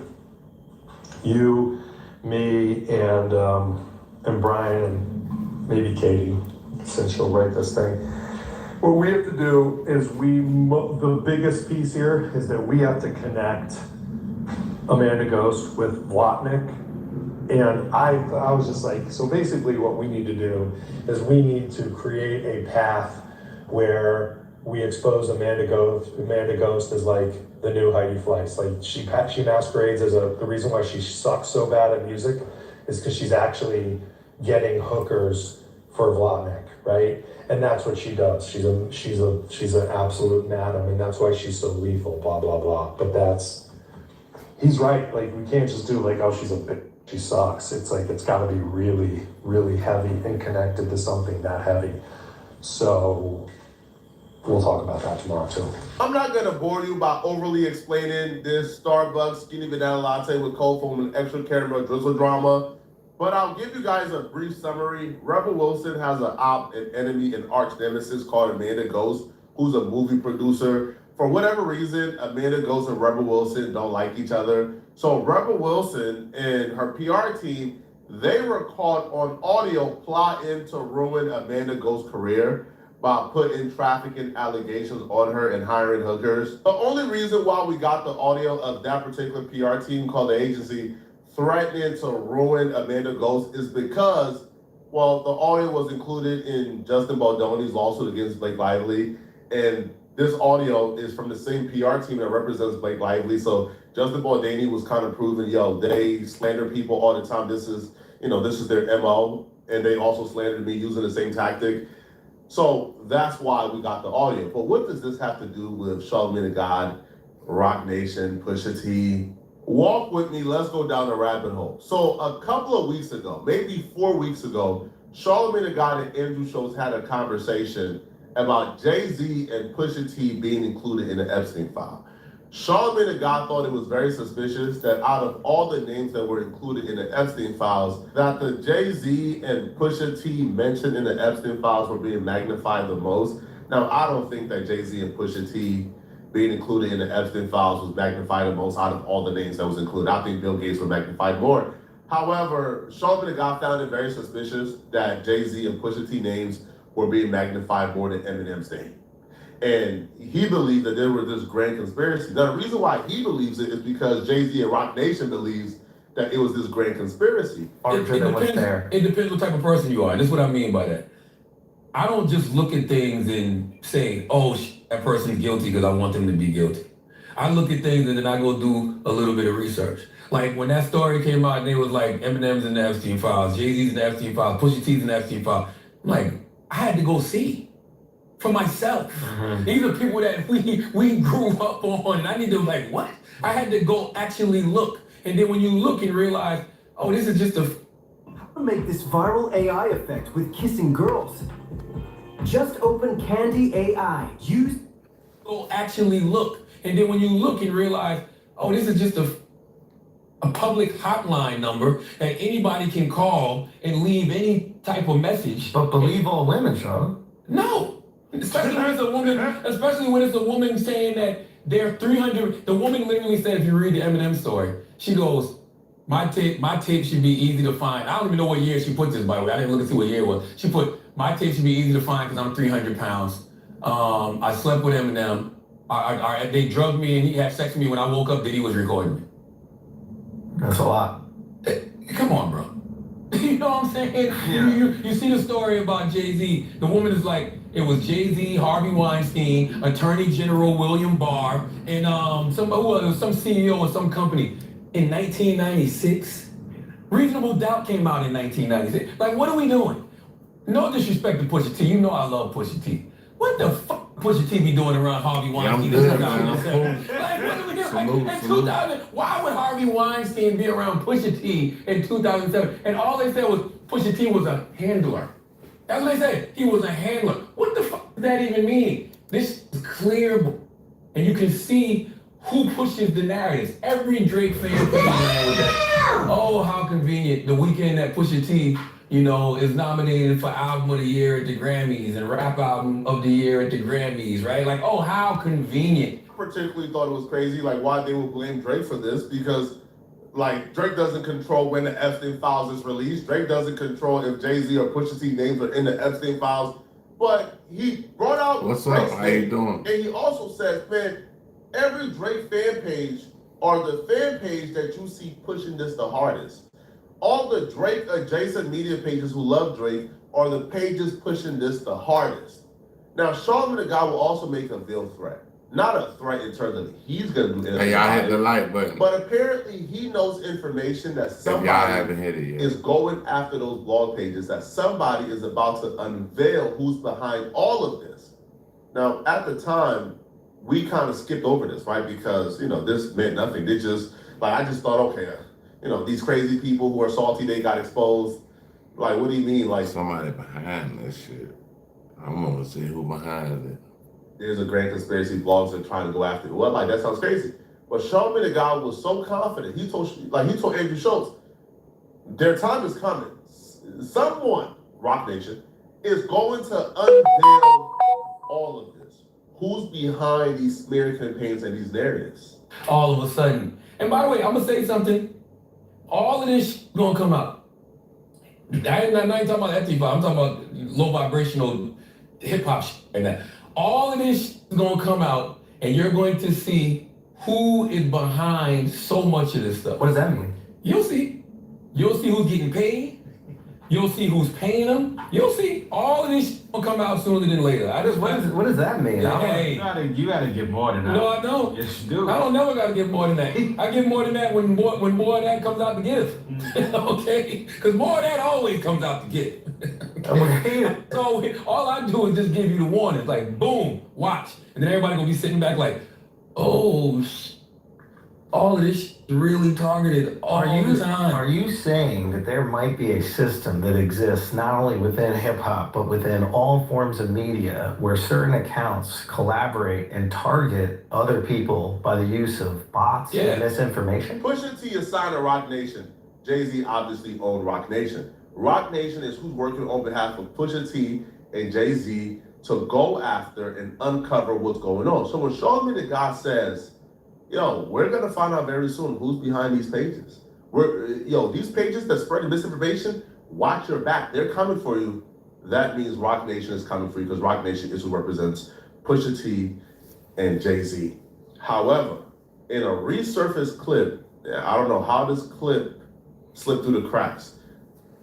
you, me, and Brian, and maybe Katie, since she'll write this thing. What we have to do is the biggest piece here is that we have to connect Amanda Ghost with Vlotnik. And I was just like, so basically what we need to do is we need to create a path where we expose Amanda Ghost as like the new Heidi Fleiss. Like she masquerades as the reason why she sucks so bad at music is because she's actually getting hookers for Vlotnik, right? And that's what she does. She's an absolute madam, and that's why she's so lethal, blah, blah, blah. But he's right. Like we can't just do like, oh, she's a bitch, she sucks. It's like, it's gotta be really, really heavy and connected to something that heavy. So we'll talk about that tomorrow too. I'm not gonna bore you by overly explaining this Starbucks skinny banana latte with cold foam and extra caramel drizzle drama, but I'll give you guys a brief summary. Rebel Wilson has an op, an enemy, an arch nemesis called Amanda Ghost, who's a movie producer. For whatever reason, Amanda Ghost and Rebel Wilson don't like each other. So Rebel Wilson and her PR team, they were caught on audio plotting to ruin Amanda Ghost's career by putting trafficking allegations on her and hiring hookers. The only reason why we got the audio of that particular PR team called the agency threatening to ruin Amanda Ghost is because, well, the audio was included in Justin Baldoni's lawsuit against Blake Lively, and this audio is from the same PR team that represents Blake Lively. So Justin Baldoni was kind of proving, they slander people all the time. This is their MO, and they also slandered me using the same tactic. So that's why we got the audio. But what does this have to do with Charlamagne the God, Roc Nation, Pusha T? Walk with me, let's go down the rabbit hole. So a couple of weeks ago, maybe 4 weeks ago, Charlamagne the God and Andrew Schultz had a conversation about Jay-Z and Pusha T being included in the Epstein file. Charlamagne the God thought it was very suspicious that out of all the names that were included in the Epstein files, that the Jay-Z and Pusha T mentioned in the Epstein files were being magnified the most. Now, I don't think that Jay-Z and Pusha T being included in the Epstein files was magnified the most out of all the names that was included. I think Bill Gates were magnified more. However, Charlamagne the God found it very suspicious that Jay-Z and Pusha T names were being magnified more than Eminem's name. And he believed that there was this grand conspiracy. Now, the reason why he believes it is because Jay-Z and Roc Nation believes that it was this grand conspiracy. It depends what type of person you are. And this is what I mean by that. I don't just look at things and say, oh, that person's guilty because I want them to be guilty. I look at things and then I go do a little bit of research. Like when that story came out and it was like Eminem's in the Epstein files, Jay-Z's in the Epstein files, Pusha T's in the Epstein files. I'm like, I had to go see for myself. These are people that we grew up on, and I need to what? I had to go actually look. And then when you look and realize, oh, this is just How to make this viral AI effect with kissing girls? Just open Candy AI. Go actually look. And then when you look and realize, oh, this is just a public hotline number that anybody can call and leave any type of message. But believe all women, Sean. No. Especially when it's a woman saying that they're 300. The woman literally said, if you read the Eminem story, she goes, my tape should be easy to find. I don't even know what year she put this, by the way. I didn't look and see what year it was. She put, my tape should be easy to find because I'm 300 pounds. I slept with Eminem. They drugged me and he had sex with me when I woke up that he was recording me. That's a lot. Come on, bro. You know what I'm saying? Yeah. You see the story about Jay-Z. The woman is like, it was Jay-Z, Harvey Weinstein, Attorney General William Barr, and some CEO of some company. In 1996, Reasonable Doubt came out in 1996. Like, what are we doing? No disrespect to Pusha T. You know I love Pusha T. What the fuck Pusha T be doing around Harvey Weinstein in 2007? Like, what are we doing? Like, in 2000, why would Harvey Weinstein be around Pusha T in 2007? And all they said was Pusha T was a handler. That's what they said. He was a handler. What the fuck does that even mean? This is clear, and you can see who pushes the narratives. Every Drake fan ran with that. Oh, how convenient. The weekend that Pusha T, is nominated for Album of the Year at the Grammys and Rap Album of the Year at the Grammys, right? Like, oh, how convenient. I particularly thought it was crazy, like why they would blame Drake for this, because like Drake doesn't control when the Epstein files is released. Drake doesn't control if Jay-Z or Pusha T names are in the Epstein files. But he brought out What's up? How you doing? And he also says, man, every Drake fan page or the fan page that you see pushing this the hardest. All the Drake adjacent media pages who love Drake are the pages pushing this the hardest. Now, Charlamagne the God will also make a veiled threat. Not a threat in terms of he's going to do anything. Hey, y'all hit the like button. But apparently he knows information that If y'all haven't hit it yet. is going after those blog pages, that somebody is about to unveil who's behind all of this. Now, at the time, we kind of skipped over this, right? Because, this meant nothing. They just, I just thought, okay, these crazy people who are salty, they got exposed. Like, what do you mean? Like, somebody behind this shit. I'm gonna see who behind it. There's a grand conspiracy blogs that are trying to go after it. Well, like, that sounds crazy. But Charlamagne the God was so confident. He told Andrew Schultz, their time is coming. Someone, Rock Nation, is going to unveil all of this. Who's behind these smear campaigns and these narratives? All of a sudden. And by the way, I'm gonna say something. All of this gonna come out. I ain't talking about that I'm talking about low vibrational hip hop and that. All of this is gonna come out, and you're going to see who is behind so much of this stuff. What does that mean? You'll see. You'll see who's getting paid. You'll see who's paying them. You'll see. All of this will come out sooner than later. What does that mean? Hey, You gotta give more than that. no, I don't. Yes, you do. I don't never gotta give more than that. I give more than that when more of that comes out to give. Okay? Because more of that always comes out to give. So all I do is just give you the warning. Like, boom, watch. And then everybody gonna be sitting back like, oh, all of this really targeted all the time. Are you saying that there might be a system that exists not only within hip hop, but within all forms of media where certain accounts collaborate and target other people by the use of bots and misinformation? Pusha T is signed to Rock Nation. Jay-Z obviously owned Rock Nation. Rock Nation is who's working on behalf of Pusha T and Jay-Z to go after and uncover what's going on. So when Charlamagne the God says, we're gonna find out very soon who's behind these pages. These pages that spread misinformation, watch your back. They're coming for you. That means Rock Nation is coming for you because Rock Nation is who represents Pusha T and Jay-Z. However, in a resurfaced clip, I don't know how this clip slipped through the cracks,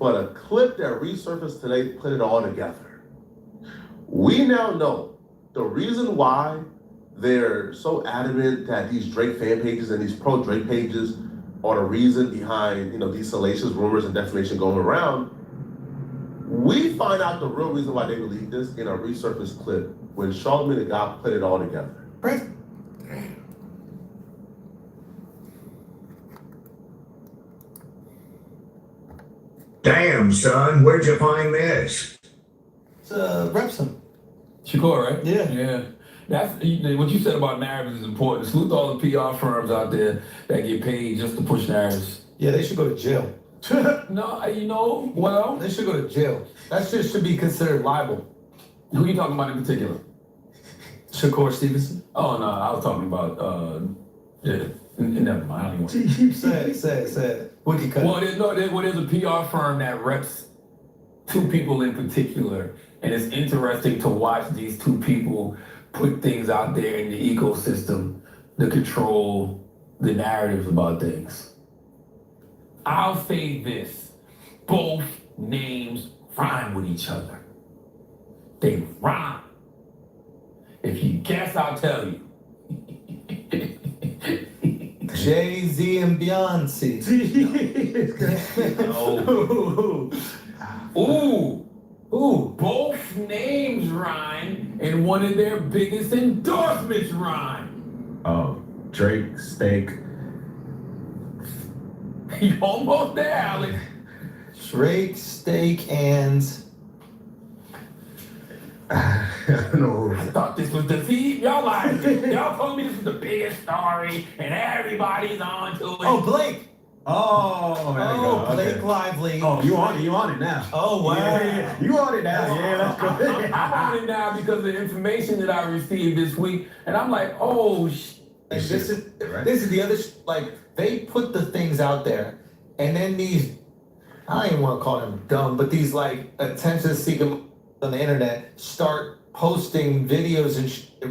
but a clip that resurfaced today put it all together. We now know the reason why they're so adamant that these Drake fan pages and these pro-Drake pages are the reason behind, these salacious rumors and defamation going around. We find out the real reason why they believe this in a resurfaced clip when Charlamagne the God put it all together. Right? Damn, son, where'd you find this? It's Repson. Shakur, right? Yeah. Yeah. That's what you said about narratives is important. Salute to all the PR firms out there that get paid just to push narratives. Yeah, they should go to jail. No, well, They should go to jail. That shit should be considered libel. who you talking about in particular? Shakur Stevenson. Oh no, I was talking about never mind. Sad. Wiki cut. Well, there's a PR firm that reps two people in particular, and it's interesting to watch these two people put things out there in the ecosystem to control the narratives about things. I'll say this. Both names rhyme with each other. They rhyme. If you guess, I'll tell you. Jay-Z and Beyonce. Ooh, both names rhyme, and one of their biggest endorsements rhyme. Oh, Drake, Steak. You almost there, Alex. Drake, Steak, and... I don't know. I thought this was the seed. Y'all lied. Y'all told me this was the biggest story, and everybody's on to it. Oh, Blake. Oh, there you go. Blake Okay. Lively. Oh, you on it? You on it now? Oh, wow. Yeah, you on it now? Yeah, that's good. I'm on it now because of the information that I received this week, and I'm like, oh, And this is the other like they put the things out there, and then these I don't even want to call them dumb, but these like attention seeking on the internet start posting videos and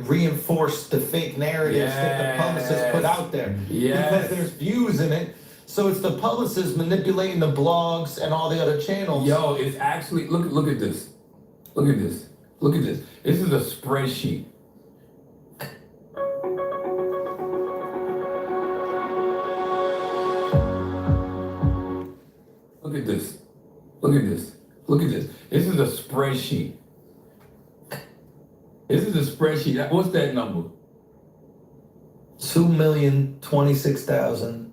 reinforce the fake narratives that the publicists put out there because there's views in it. So it's the publicists manipulating the blogs and all the other channels. Yo, it's actually look at this. Look at this. Look at this. This is a spreadsheet. Look at this. Look at this. Look at this. This is a spreadsheet. This is a spreadsheet. What's that number? 2,026,000.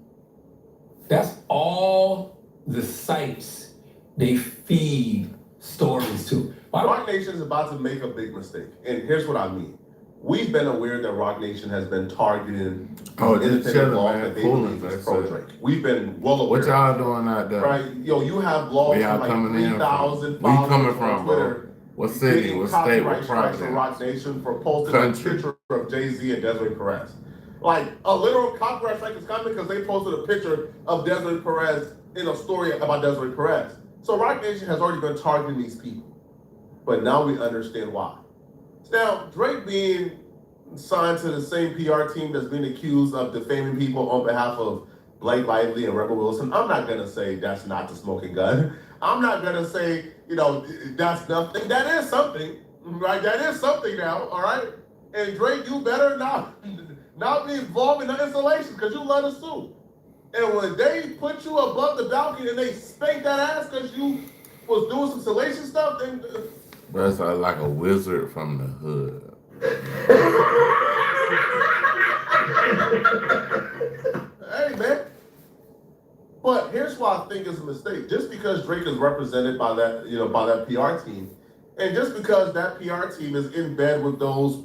That's all the sites they feed stories to. Rock Nation is about to make a big mistake. And here's what I mean. We've been aware that Rock Nation has been targeting independent blogs that they believe is pro-Drake. We've been well aware. What y'all doing out there? Right? Yo, you have blogs Where y'all with coming like in 3,000 from? Where you followers coming on from, Twitter. bro? What city? Getting What state? copyright What strikes from province? Rock Nation for posting Country. a picture of Jay-Z and Desiree Perez. Like, a literal copyright strike is coming because they posted a picture of Desiree Perez in a story about Desiree Perez. So Rock Nation has already been targeting these people. But now we understand why. Now, Drake being signed to the same PR team that's been accused of defaming people on behalf of Blake Lively and Rebel Wilson, I'm not gonna say that's not the smoking gun. I'm not gonna say, that's nothing. That is something, right? That is something now, all right? And Drake, you better not be involved in the installation because you love to sue. And when they put you above the balcony and they spank that ass because you was doing some salacious stuff, then Bro, it's like a wizard from the hood. hey, man. But here's why I think it's a mistake. Just because Drake is represented by that, by that PR team, and just because that PR team is in bed with those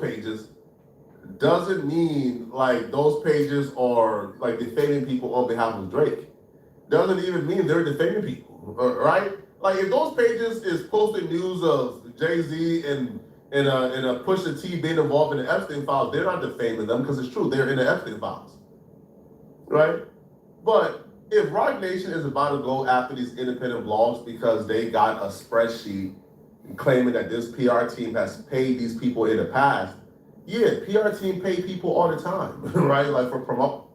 pages, doesn't mean like those pages are like defaming people on behalf of Drake. Doesn't even mean they're defaming people, right? Like if those pages is posting news of Jay-Z and a Pusha T being involved in the Epstein files, they're not defaming them because it's true, they're in the Epstein files, right? But if Rock Nation is about to go after these independent blogs because they got a spreadsheet claiming that this PR team has paid these people in the past, yeah, PR team pay people all the time, right? Like for promote.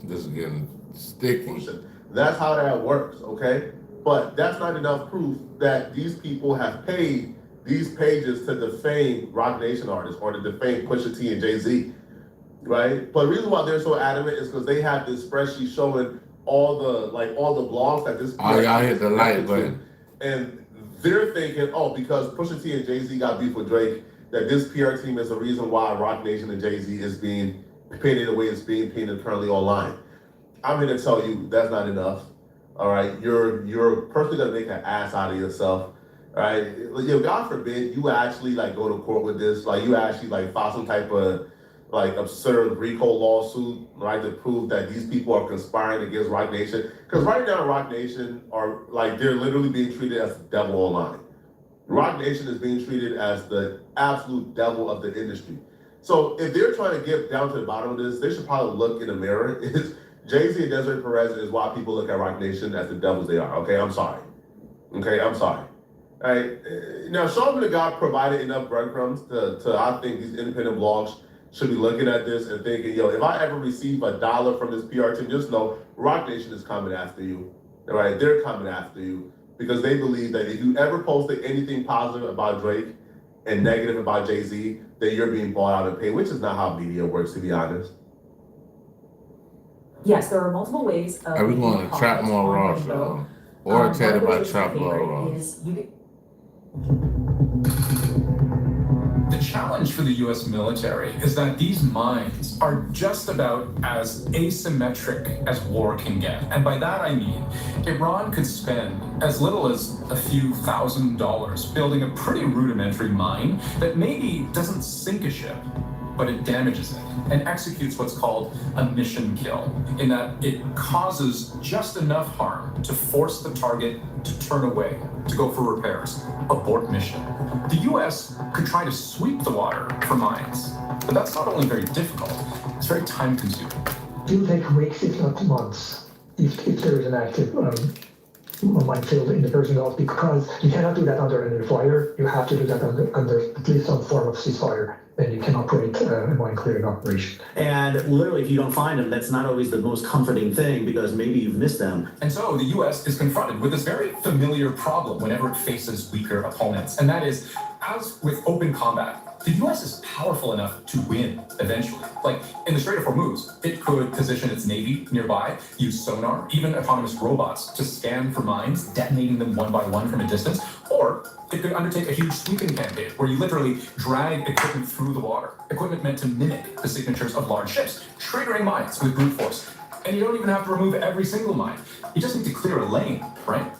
This is getting sticky. That's how that works, okay? But that's not enough proof that these people have paid these pages to defame Rock Nation artists or to defame Pusha T and Jay-Z, right? But the reason why they're so adamant is because they have this spreadsheet showing all the blogs that this. Oh, y'all hit the like button. And they're thinking, because Pusha T and Jay-Z got beef with Drake, that this PR team is the reason why Rock Nation and Jay-Z is being painted the way it's being painted currently online. I'm here to tell you that's not enough. All right, you're personally gonna make an ass out of yourself. All right, God forbid you actually like go to court with this, like you actually like file some type of like absurd RICO lawsuit, right, to prove that these people are conspiring against Rock Nation. Because right now, Rock Nation are like they're literally being treated as the devil online. Rock Nation is being treated as the absolute devil of the industry. So if they're trying to get down to the bottom of this, they should probably look in the mirror. Jay-Z and Desiree Perez is why people look at Rock Nation as the devils they are. Okay, I'm sorry. Okay, I'm sorry. All right. Now, Sean the God provided enough breadcrumbs to I think these independent blogs should be looking at this and thinking, if I ever receive $1 from this PR team, just know Rock Nation is coming after you. All right, they're coming after you because they believe that if you ever posted anything positive about Drake and negative about Jay-Z, then you're being bought out and paid, which is not how media works, to be honest. Yes, there are multiple ways of. Are we going to Trap More Raw show? Or chat about Trap More Raw? The challenge for the US military is that these mines are just about as asymmetric as war can get. And by that I mean, Iran could spend as little as a few $1,000s building a pretty rudimentary mine that maybe doesn't sink a ship, but it damages it and executes what's called a mission kill, in that it causes just enough harm to force the target to turn away, to go for repairs, abort mission. The US could try to sweep the water for mines, but that's not only very difficult, it's very time consuming. It will take weeks, if not months, if there is an active minefield in the Persian Gulf, because you cannot do that under an fire. You have to do that under at least some form of ceasefire. Then you can operate a mine clearing operation. And literally, if you don't find them, that's not always the most comforting thing, because maybe you've missed them. And so the US is confronted with this very familiar problem whenever it faces weaker opponents, and that is, as with open combat, the US is powerful enough to win eventually. Like in the Strait of Hormuz, it could position its navy nearby, use sonar, even autonomous robots to scan for mines, detonating them one by one from a distance, or it could undertake a huge sweeping campaign where you literally drag equipment through the water, equipment meant to mimic the signatures of large ships, triggering mines with brute force. And you don't even have to remove every single mine. You just need to clear a lane, right?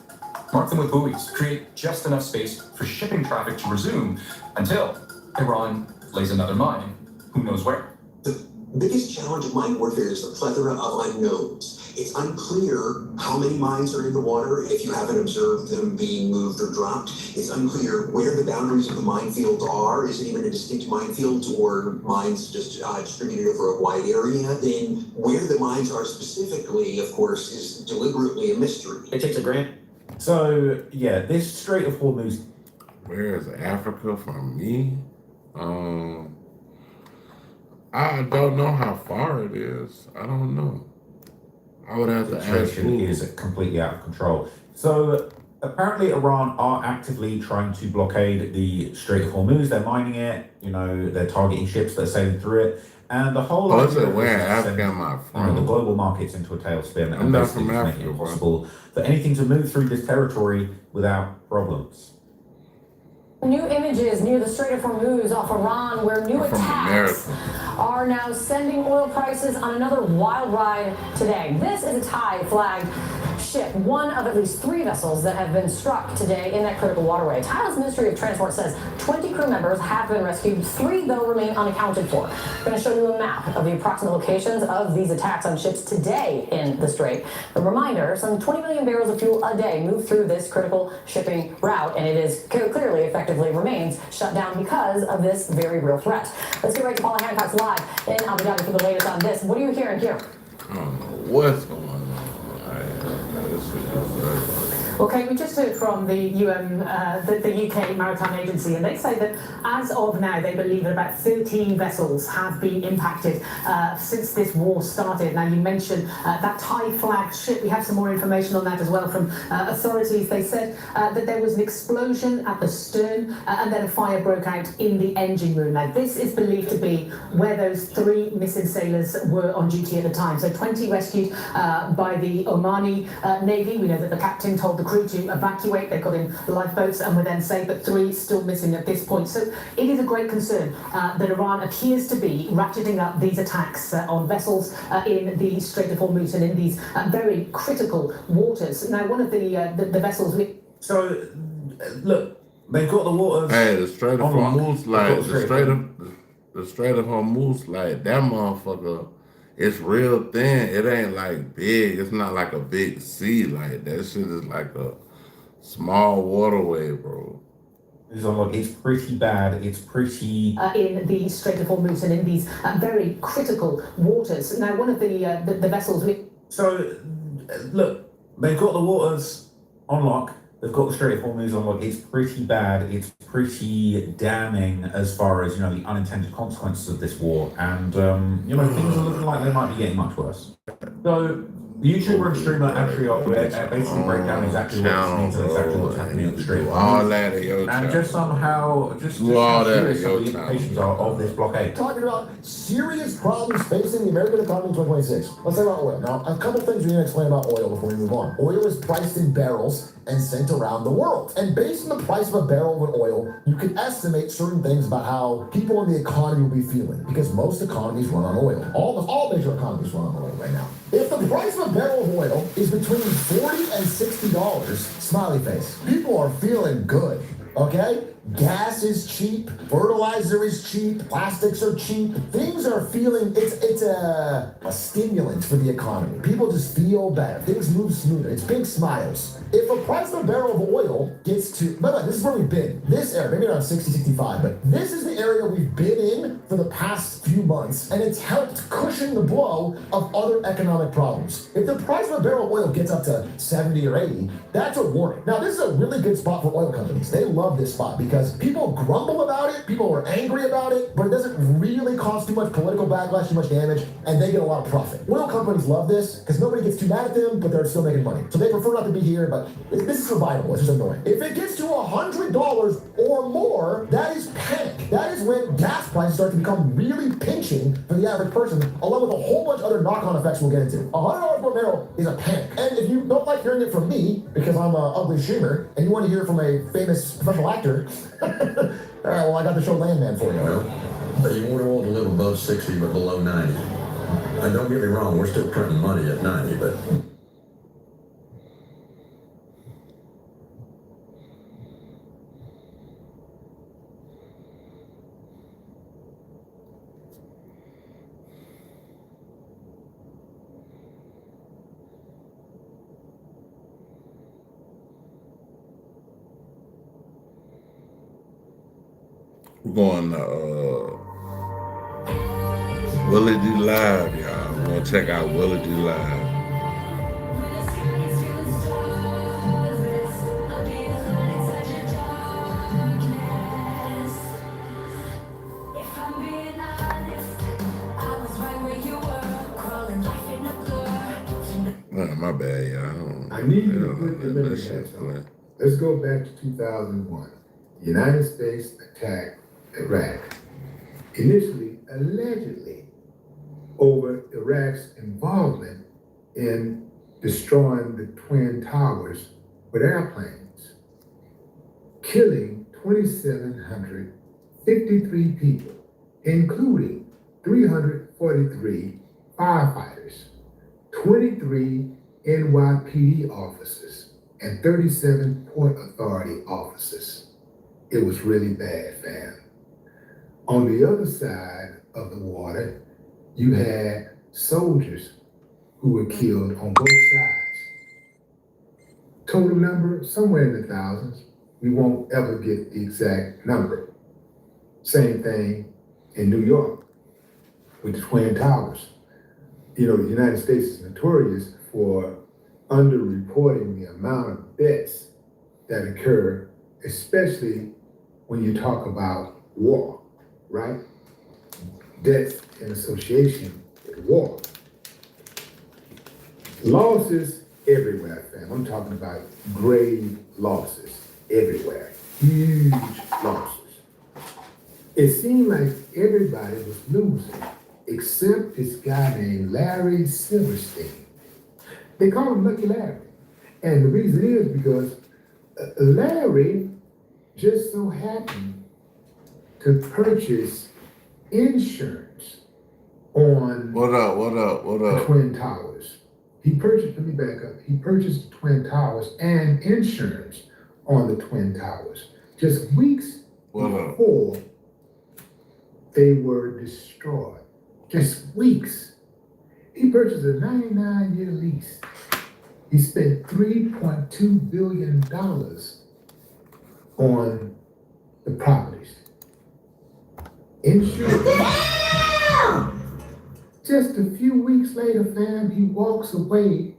Mark them with buoys, create just enough space for shipping traffic to resume until Iran lays another mine, who knows where. The biggest challenge of mine warfare is the plethora of unknowns. It's unclear how many mines are in the water if you haven't observed them being moved or dropped. It's unclear where the boundaries of the minefield are. Is it even a distinct minefield, or mines just distributed over a wide area? Then where the mines are specifically, of course, is deliberately a mystery. It takes a grant. So, yeah, this Strait of Hormuz. Where is Africa from me? I don't know how far it is. I don't know. I would have to ask. The situation is completely out of control. So apparently Iran are actively trying to blockade the Strait of Hormuz. They're mining it, they're targeting ships that are sailing through it. And the whole idea where Africa am I from? The global markets into a tailspin. I'm not from Africa, making it possible for anything to move through this territory without problems. New images near the Strait of Hormuz off Iran, where new attacks are now sending oil prices on another wild ride today. This is a Thai flagged ship, one of at least 3 vessels that have been struck today in that critical waterway. Thailand's Ministry of Transport says 20 crew members have been rescued, 3 though remain unaccounted for. I'm going to show you a map of the approximate locations of these attacks on ships today in the Strait. A reminder, some 20 million barrels of fuel a day move through this critical shipping route, and it is clearly effectively remains shut down because of this very real threat. Let's get right to Paula Hancock's live in Abu Dhabi for the latest on this. What are you hearing here? I don't know what's going on. Okay, we just heard from the UN, the UK Maritime Agency, and they say that as of now, they believe that about 13 vessels have been impacted since this war started. Now, you mentioned that Thai-flagged ship. We have some more information on that as well from authorities. They said that there was an explosion at the stern and then a fire broke out in the engine room. Now, this is believed to be where those 3 missing sailors were on duty at the time. So 20 rescued by the Omani Navy. We know that the captain told the crew to evacuate. They got in lifeboats and were then saved, but 3 still missing at this point. So it is a great concern that Iran appears to be ratcheting up these attacks on vessels in the Strait of Hormuz and in these very critical waters. Now, one of the vessels... So, look, they've got the waters... Hey, the Strait of Hormuz, like, the Strait of Hormuz, like, that motherfucker... It's real thin. It ain't like big. It's not like a big sea. Like that shit is like a small waterway, bro. It's pretty bad. It's pretty... in the Strait of Hormuz and in these very critical waters. Now, one of the vessels... So, look, they've got the waters on lock. They've got the Strait of Hormuz on lock. It's pretty bad. It's pretty damning as far as, the unintended consequences of this war. And, things are looking like they might be getting much worse. So, YouTuber and streamer Atriot basically break down exactly what this means and exactly what's happening at the Strait of Hormuz. And just somehow, just how serious some of the implications are of this blockade. Talking about serious problems facing the American economy in 2026. Let's talk about oil. Now, a couple things we need to explain about oil before we move on. Oil is priced in barrels and sent around the world. And based on the price of a barrel of oil, you can estimate certain things about how people in the economy will be feeling, because most economies run on oil. All major economies run on oil right now. If the price of a barrel of oil is between $40 and $60, smiley face, people are feeling good, okay? Gas is cheap, fertilizer is cheap, plastics are cheap. Things are feeling, it's a stimulant for the economy. People just feel better. Things move smoother. It's big smiles. If the price of a barrel of oil gets to, by the way, this is where we've been. This area, maybe around 60, 65, but this is the area we've been in for the past few months, and it's helped cushion the blow of other economic problems. If the price of a barrel of oil gets up to 70 or 80, that's a warning. Now, this is a really good spot for oil companies. They love this spot because people grumble about it, people are angry about it, but it doesn't really cause too much political backlash, too much damage, and they get a lot of profit. Oil companies love this because nobody gets too mad at them, but they're still making money. So they prefer not to be here, but this is survivable. It's just annoying. If it gets to $100 or more, that is panic. That is when gas prices start to become really pinching for the average person, along with a whole bunch of other knock-on effects we'll get into. $100 per barrel is a panic. And if you don't like hearing it from me, because I'm an ugly streamer, and you want to hear it from a famous professional actor, all right, well, I got the show Landman for you. Well, you want oil to live above 60 but below 90. And don't get me wrong, we're still printing money at 90, but... We're going to Willie D Live, y'all. We're gonna check out Willie D Live. My bad, y'all. I need you to put the memory hats on. Let's go back to 2001. The United States attacked Iraq, initially allegedly over Iraq's involvement in destroying the Twin Towers with airplanes, killing 2,753 people, including 343 firefighters, 23 NYPD officers, and 37 Port Authority officers. It was really bad, fam. On the other side of the water, you had soldiers who were killed on both sides. Total number, somewhere in the thousands. We won't ever get the exact number. Same thing in New York with the Twin Towers. You know, the United States is notorious for underreporting the amount of deaths that occur, especially when you talk about war, right? Deaths in association with war. Losses everywhere, fam. I'm talking about grave losses everywhere. Huge losses. It seemed like everybody was losing, except this guy named Larry Silverstein. They call him Lucky Larry. And the reason is because Larry just so happened to purchase insurance on the Twin Towers. He purchased, let me back up, he purchased the Twin Towers and insurance on the Twin Towers just weeks before they were destroyed. Just weeks. He purchased a 99-year lease. He spent $3.2 billion on the properties. Insurance. Just a few weeks later, fam, he walks away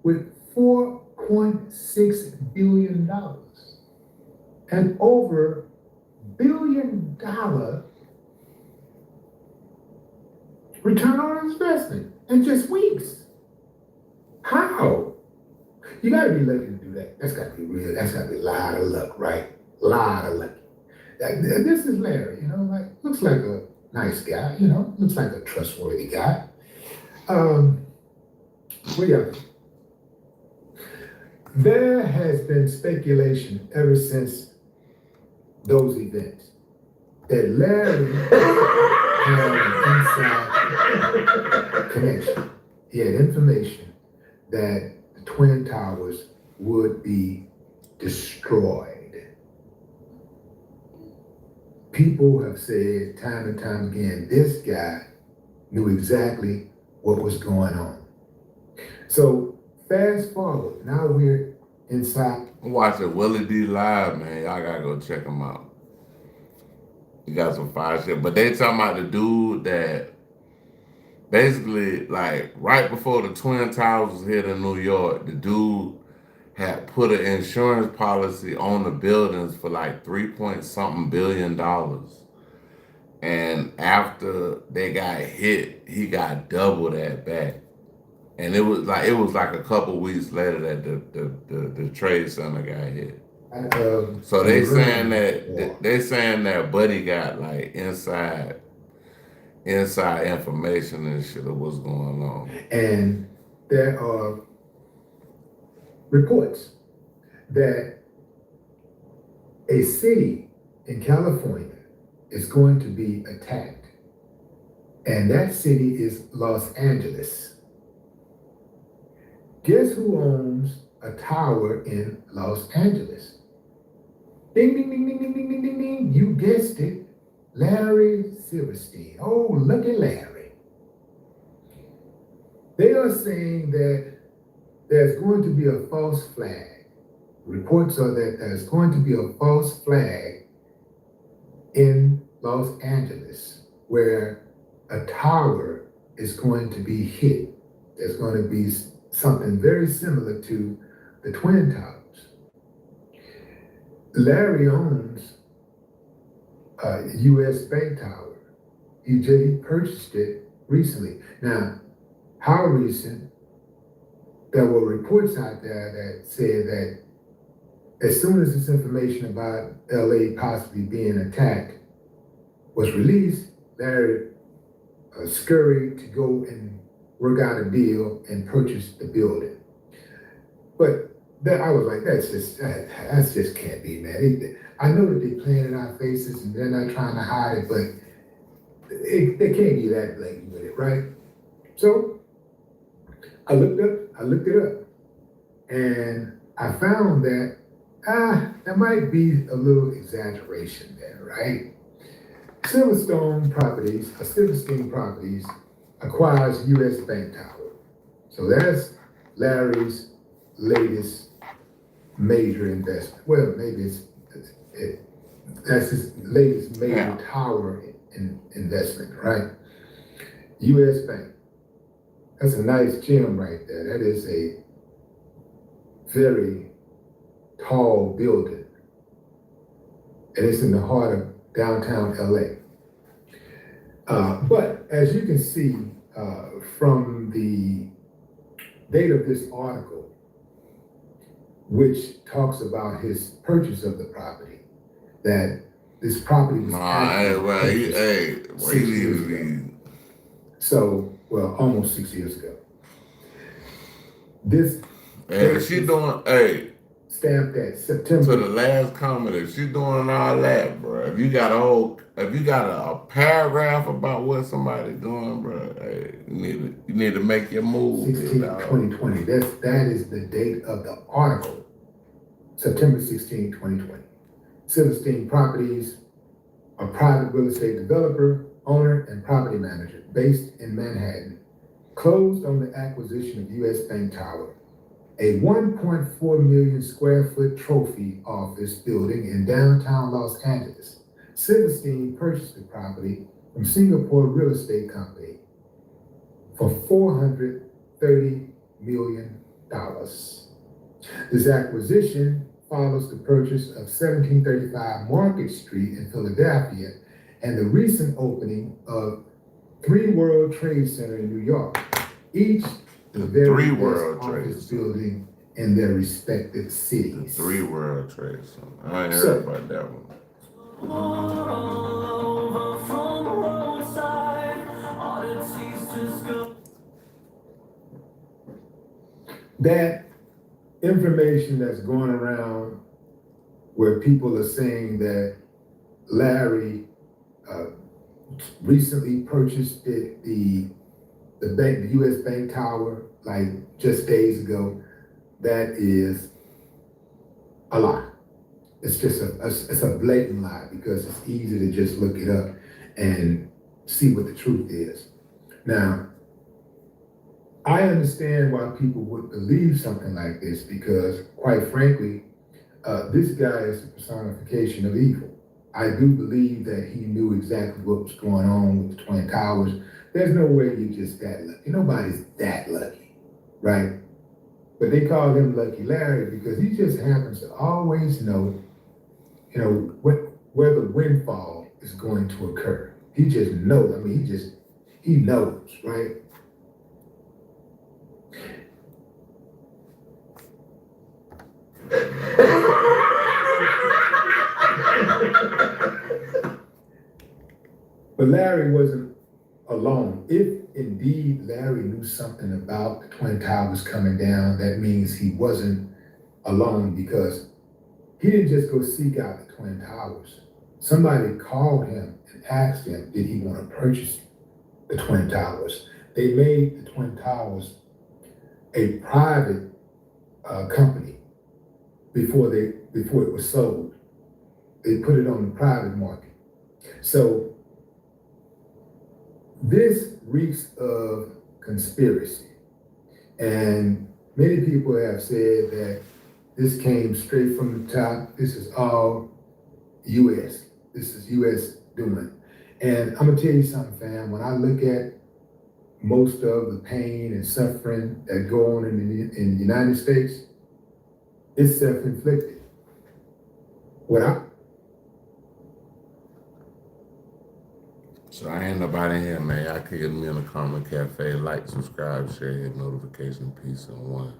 with $4.6 billion. And over $1 billion return on investment in just weeks. How? You gotta be lucky to do that. That's gotta be real. That's gotta be a lot of luck, right? A lot of luck. This is Larry, you know, like, looks like a nice guy, you know, looks like a trustworthy guy. Well, yeah. There has been speculation ever since those events that Larry had an inside connection. He had information that the Twin Towers would be destroyed. people have said time and time again, this guy knew exactly what was going on. So fast forward, now we're inside. I'm watching Willie D live, man. Y'all gotta go check him out. He got some fire shit. But they talking about the dude that basically, like, right before the Twin Towers was hit in New York, the dude had put an insurance policy on the buildings for like $3 billion. And after they got hit, he got double that back. And it was like a couple weeks later that the trade center got hit. So they saying that Buddy got like inside information and shit of what's going on. And there are reports that a city in California is going to be attacked. And that city is Los Angeles. Guess who owns a tower in Los Angeles? Ding, ding, ding, ding, ding, ding, ding, ding, ding. You guessed it. Larry Silverstein. Oh, look at Larry. They are saying that there's going to be a false flag. Reports are that there's going to be a false flag in Los Angeles where a tower is going to be hit. There's going to be something very similar to the Twin Towers. Larry owns a U.S. Bank Tower. He purchased it recently. Now, how recent? There were reports out there that said that as soon as this information about LA possibly being attacked was released, Larry scurried to go and work out a deal and purchase the building. But I was like, that just can't be, man. I know that they playing in our faces and they're not trying to hide it, but they can't be that blatant with it, right? So I looked it up, and I found that there might be a little exaggeration there, right? Silverstein Properties acquires U.S. Bank Tower. So that's Larry's latest major investment. Well, maybe that's his latest major tower investment, right? U.S. Bank. That's a nice gem right there. That is a very tall building. And it's in the heart of downtown LA. But as you can see from the date of this article, which talks about his purchase of the property, that this property was almost 6 years ago. Stamped at September. So the last comment, if she's doing all that, bro, if you got a paragraph about what somebody's doing, bro, hey, you need to make your move. 2020. That is the date of the article. September 16, 2020. Silverstein Properties, a private real estate developer, owner, and property manager based in Manhattan, closed on the acquisition of U.S. Bank Tower, a 1.4 million square foot trophy office building in downtown Los Angeles. Silverstein purchased the property from Singapore Real Estate Company for $430 million. This acquisition follows the purchase of 1735 Market Street in Philadelphia and the recent opening of 3 World Trade Center in New York, each the very best office building in their respective cities. 3 World Trade Center. I ain't heard about that one. That information that's going around where people are saying that Larry recently purchased the U.S. Bank Tower, like just days ago, that is a lie. It's just it's a blatant lie because it's easy to just look it up and see what the truth is. Now, I understand why people would believe something like this because, quite frankly, this guy is a personification of evil. I do believe that he knew exactly what was going on with the Twin Towers. There's no way you're just that lucky. Nobody's that lucky, right? But they call him Lucky Larry because he just happens to always know, where the windfall is going to occur. He just knows. I mean, he knows, right? But Larry wasn't alone. If indeed Larry knew something about the Twin Towers coming down, that means he wasn't alone because he didn't just go seek out the Twin Towers. Somebody called him and asked him, did he want to purchase the Twin Towers? They made the Twin Towers a private company before it was sold. They put it on the private market. So this reeks of conspiracy. And many people have said that this came straight from the top. This is all U.S. This is U.S. doing. And I'm gonna tell you something, fam. When I look at most of the pain and suffering that go on in the United States, it's self-inflicted. So I ain't nobody here, man. Y'all can hit me in the comment cafe, like, subscribe, share, hit notification, peace, and one.